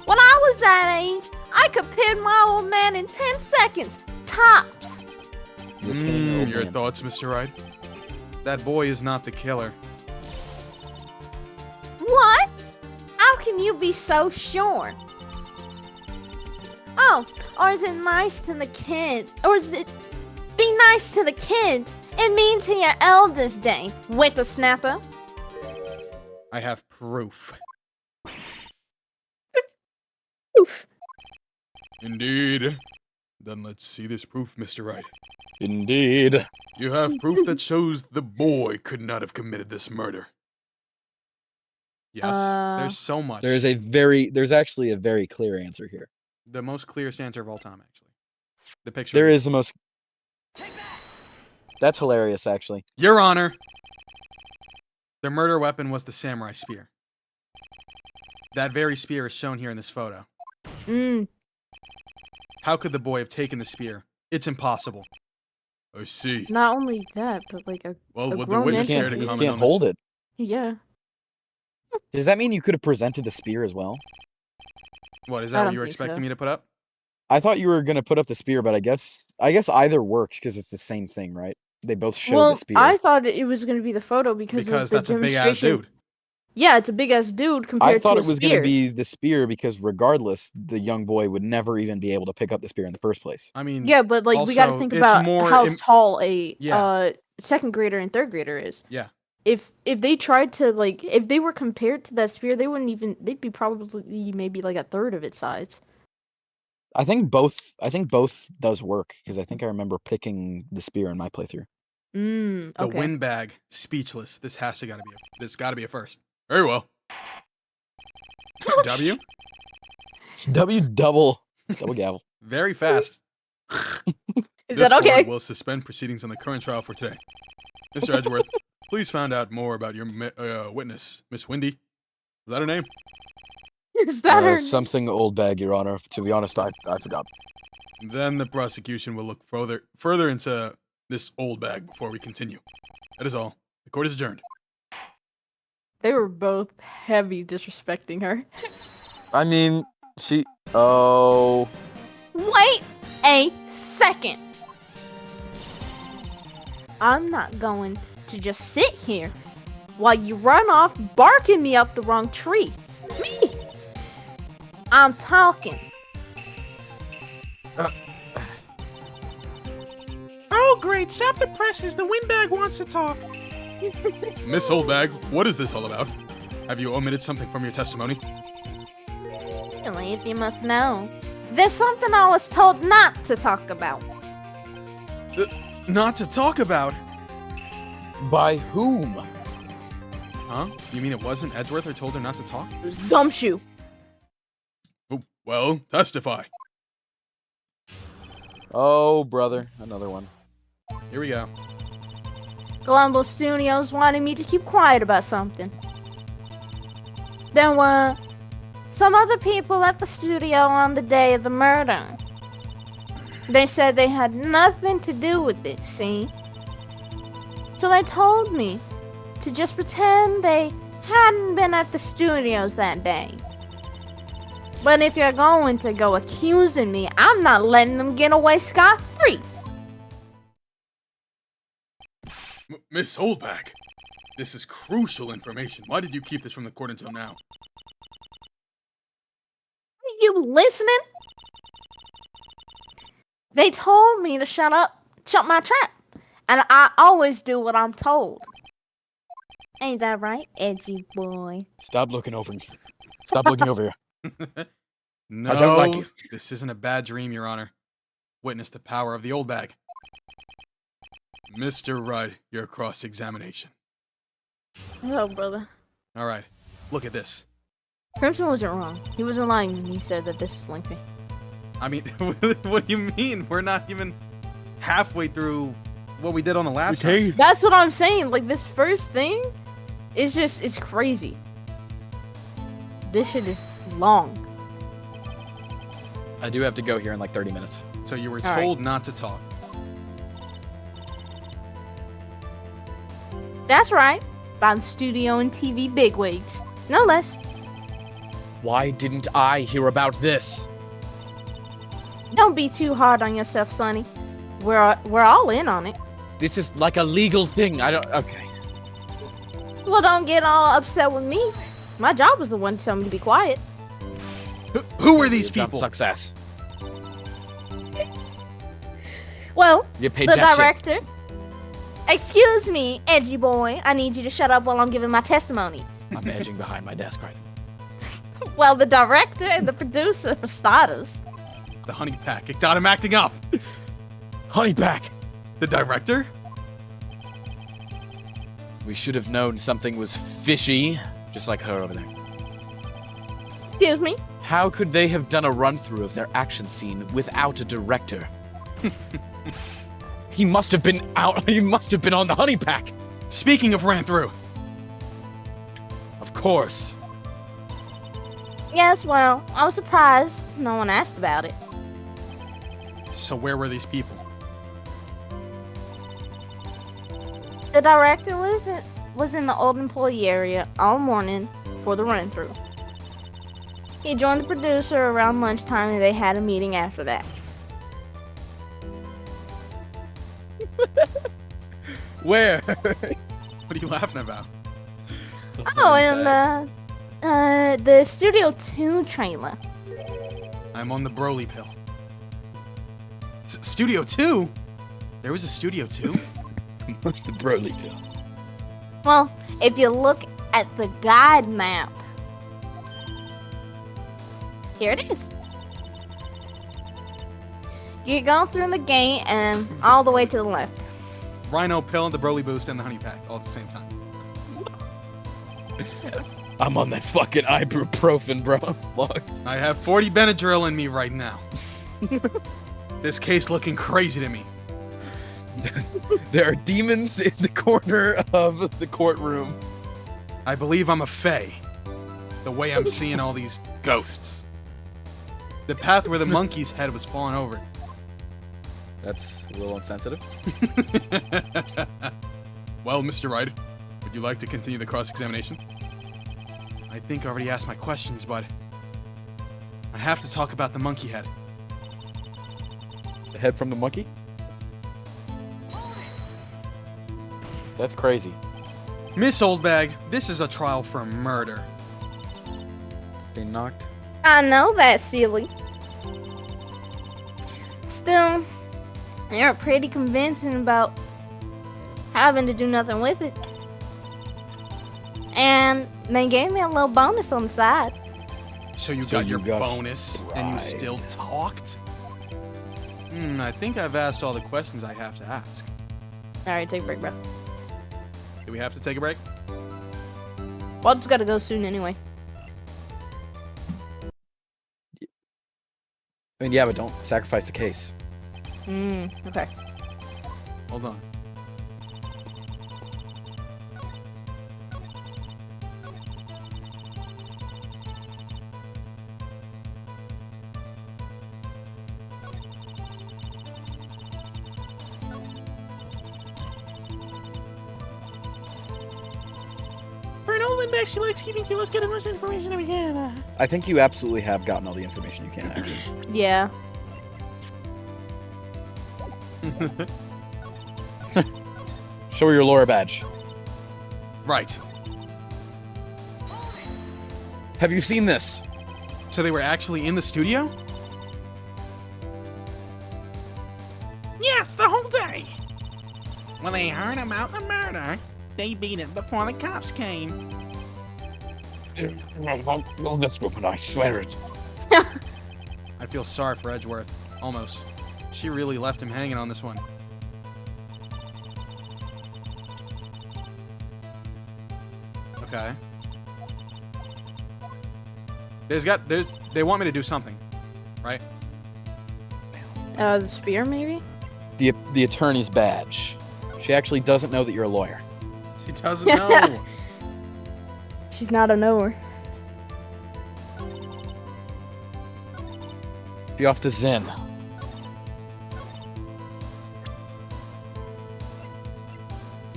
When I was that age, I could pin my old man in 10 seconds. Tops. You're killing your old Your man. thoughts, Mr. Wright? That boy is not the killer. What? How can you be so sure? Oh, or is it nice to the kids? Or is it be nice to the kids and mean to your elders day, whippersnapper? I have proof. Oof. Indeed. Then let's see this proof, Mr. Wright. Indeed. You have proof that shows the boy could not have committed this murder. Yes, there's so much. There's actually a very clear answer here. The most clearest answer of all time, actually. The picture. There is the most... That's hilarious, actually. Your Honor! The murder weapon was the samurai spear. That very spear is shown here in this photo. How could the boy have taken the spear? It's impossible. I see. Not only that, but like a Well, a would the grown witness man care to can't- You comment can't on hold this? it. yeah. Does that mean you could have presented the spear as well? What, is I that what don't you were think expecting so. me to put up? I thought you were gonna put up the spear, but I guess either works because it's the same thing, right? They both show Well, the spear. I thought it was going to be the photo because of the That's a big ass demonstration. dude. Yeah, it's a big ass dude compared I thought to it a was spear. gonna be the spear because regardless, the young boy would never even be able to pick up the spear in the first place. I mean, Yeah, but like we got to also, think it's about more how im- tall a Yeah. second grader and third grader is. Yeah. If they tried to like if they were compared to that spear, they'd be probably maybe like a third of its size. I think both does work because I think I remember picking the spear in my playthrough. The Okay. Windbag, speechless. This got to be a first. Very well. W? double gavel. Very fast. Is This that okay? court will suspend proceedings on the current trial for today. Mr. Edgeworth, please find out more about your witness, Miss Wendy. Is that her name? Is that her? Something old bag, Your Honor. To be honest, I forgot. Then the prosecution will look further into this old bag before we continue. That is all. The court is adjourned. They were both heavy disrespecting her. I mean, she. Oh. Wait a second. I'm not going to just sit here while you run off barking me up the wrong tree. Me! I'm talking. Oh, great. Stop the presses. The windbag wants to talk. Miss Oldbag, what is this all about? Have you omitted something from your testimony? Really, if you must know. There's something I was told not to talk about. Not to talk about? By whom? Huh? You mean it wasn't Edgeworth who told her not to talk? It was Gumshoe. Oh, well, testify. Oh, brother. Another one. Here we go. Columbo Studios wanted me to keep quiet about something. There were some other people at the studio on the day of the murder. They said they had nothing to do with it, see? So they told me to just pretend they hadn't been at the studios that day. But if you're going to go accusing me, I'm not letting them get away scot-free. Miss Oldbag, this is crucial information. Why did you keep this from the court until now? Are you listening? They told me to shut up, shut my trap. And I always do what I'm told. Ain't that right, edgy boy? Stop looking over me. Stop looking over here. No, I don't like you. This isn't a bad dream, Your Honor. Witness the power of the old bag. Mr. Wright, your cross-examination. Oh, brother. All right, look at this. Crimson wasn't wrong. He wasn't lying when he said that this is lengthy. I mean, what do you mean? We're not even halfway through what we did on the last time. That's what I'm saying. Like, this first thing is just, it's crazy. This shit is long. I do have to go here in like 30 minutes. So you were All told not to talk. That's right. By the studio and TV bigwigs. No less. Why didn't I hear about this? Don't be too hard on yourself, Sonny. We're all in on it. This is like a legal thing. I don't. Okay. Well, don't get all upset with me. My job was the one to tell me to be quiet. Who are these Job people? success. Well, You paid the jack shit. director. Excuse me, edgy boy. I need you to shut up while I'm giving my testimony. I'm edging behind my desk right now. Well, the director and the producer, for starters. The honey pack. It got him acting up. Honeypack. The director? We should have known something was fishy, just like her over there. Excuse me? How could they have done a run-through of their action scene without a director? He must have been out. He must have been on the honey pack. Speaking of ran through. Of course. Yes, well, I was surprised no one asked about it. So where were these people? The director was in the old employee area all morning for the run-through. He joined the producer around lunchtime and they had a meeting after that. Where? What are you laughing about? Oh, and the Studio 2 trailer. I'm on the Broly pill. Studio 2? There was a Studio 2? The Broly pill. Well, if you look at the guide map, here it is. You go through the gate and all the way to the left. Rhino pill, the Broly boost, and the honey pack all at the same time. I'm on that fucking ibuprofen, bro. I'm fucked. I have 40 Benadryl in me right now. This case looking crazy to me. There are demons in the corner of the courtroom. I believe I'm a fae. The way I'm seeing all these ghosts. The path where the monkey's head was falling over. That's a little insensitive. Well, Mr. Wright, would you like to continue the cross-examination? I think I already asked my questions, but I have to talk about the monkey head. The head from the monkey? That's crazy. Miss Oldbag, this is a trial for murder. They knocked. I know that's silly. Still, you're pretty convincing about having to do nothing with it. And they gave me a little bonus on the side. So you So got you your got- bonus, and you Right. still talked? I think I've asked all the questions I have to ask. Alright, take a break, bro. Do we have to take a break? Well, just gotta go soon anyway. I mean, yeah, but don't sacrifice the case. Okay. Hold on. For an old Lindbeck, she likes keeping let's get as much information as we can. I think you absolutely have gotten all the information you can, actually. Yeah. Show her your lawyer badge. Right. Have you seen this? So they were actually in the studio? Yes, the whole day. When they heard about the murder, they beat it before the cops came. Let's open, I swear it. I feel sorry for Edgeworth. Almost. She really left him hanging on this one. Okay. They want me to do something, right? The spear, maybe? The attorney's badge. She actually doesn't know that you're a lawyer. She doesn't know. She's not a knower. Be off to Zen.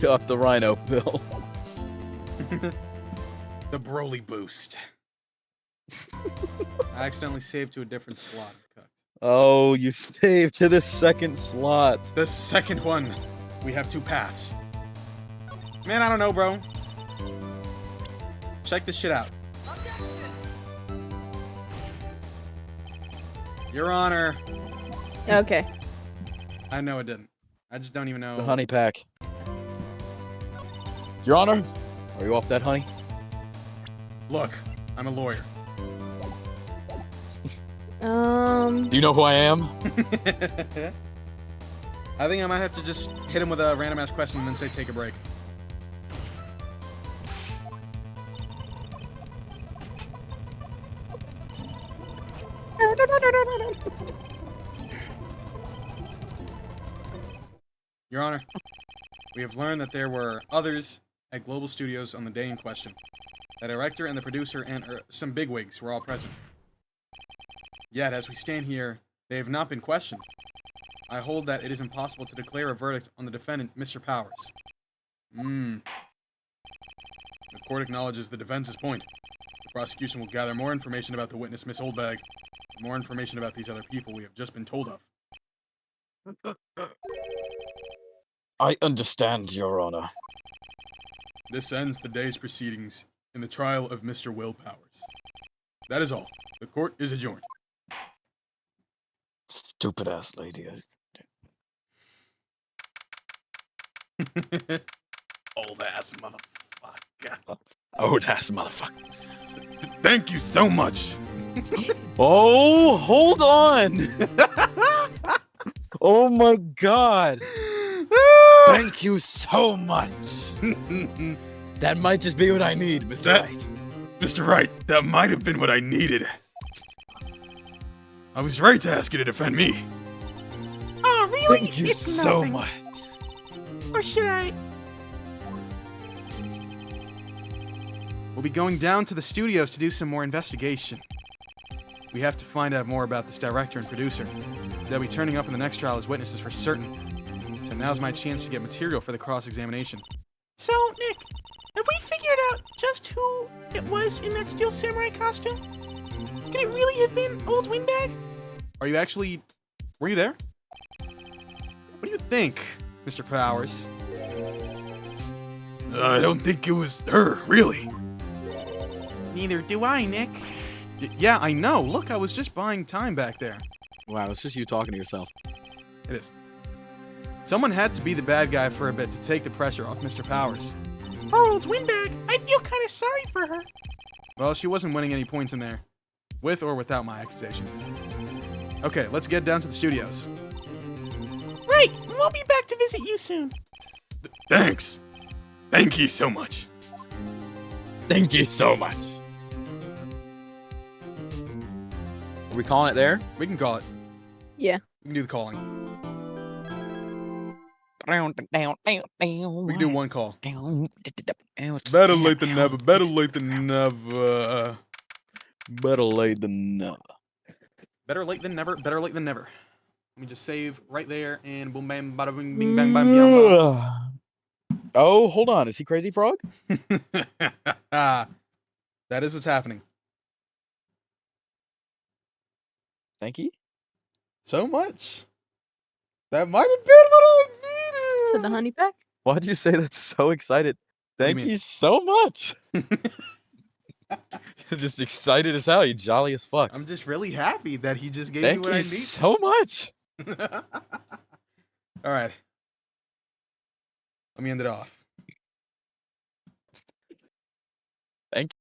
Be off the Rhino pill. The Broly boost. I accidentally saved to a different slot. Oh, you saved to the second slot. The second one. We have two paths. Man, I don't know, bro. Check this shit out. Your Honor. Okay. I know it didn't. I just don't even know. The honey pack. Your Honor, are you off that honey? Look, I'm a lawyer. Do you know who I am? I think I might have to just hit him with a random ass question and then say take a break. Your Honor, we have learned that there were others at Global Studios on the day in question. The director and the producer and some bigwigs were all present. Yet, as we stand here, they have not been questioned. I hold that it is impossible to declare a verdict on the defendant, Mr. Powers. The court acknowledges the defense's point. The prosecution will gather more information about the witness, Miss Oldbag, and more information about these other people we have just been told of. I understand, Your Honor. This ends the day's proceedings in the trial of Mr. Will Powers. That is all. The court is adjourned. Stupid ass lady. Old ass motherfucker. Old ass motherfucker. Thank you so much. Oh, hold on. Oh my god. Thank you so much. That might just be what I need, Mr. Wright. Mr. Wright, that might have been what I needed. I was right to ask you to defend me. Oh, really? Thank you It's so nothing. much. Or should I? We'll be going down to the studios to do some more investigation. We have to find out more about this director and producer. They'll be turning up in the next trial as witnesses for certain. So now's my chance to get material for the cross-examination. So, Nick, have we figured out just who it was in that Steel Samurai costume? Could it really have been Old Windbag? Are you actually... Were you there? What do you think, Mr. Powers? I don't think it was her, really. Neither do I, Nick. Yeah, I know. Look, I was just buying time back there. Wow, it's just you talking to yourself. It is. Someone had to be the bad guy for a bit to take the pressure off Mr. Powers. Poor Old Windbag. I feel kind of sorry for her. Well, she wasn't winning any points in there. With or without my accusation. Okay, let's get down to the studios. Right, we'll be back to visit you soon. Thanks. Thank you so much. Thank you so much. Are we calling it there? We can call it. Yeah. We can do the calling. We We can do one call. Better late than never. Better late than never. Better late than never. Better late than never. Better late than never. Let me just save right there and boom bam bada bing bing bang bang bam. Oh, hold on. Is he Crazy Frog? That is what's happening. Thank you. So much. That might have been what I For the needed. honey pack? Why'd you say that so excited? do you Thank mean? you so much. Just excited as hell. You jolly as fuck. I'm just really happy that he just gave Thank me what you I need. so much. All right. Let me end it off.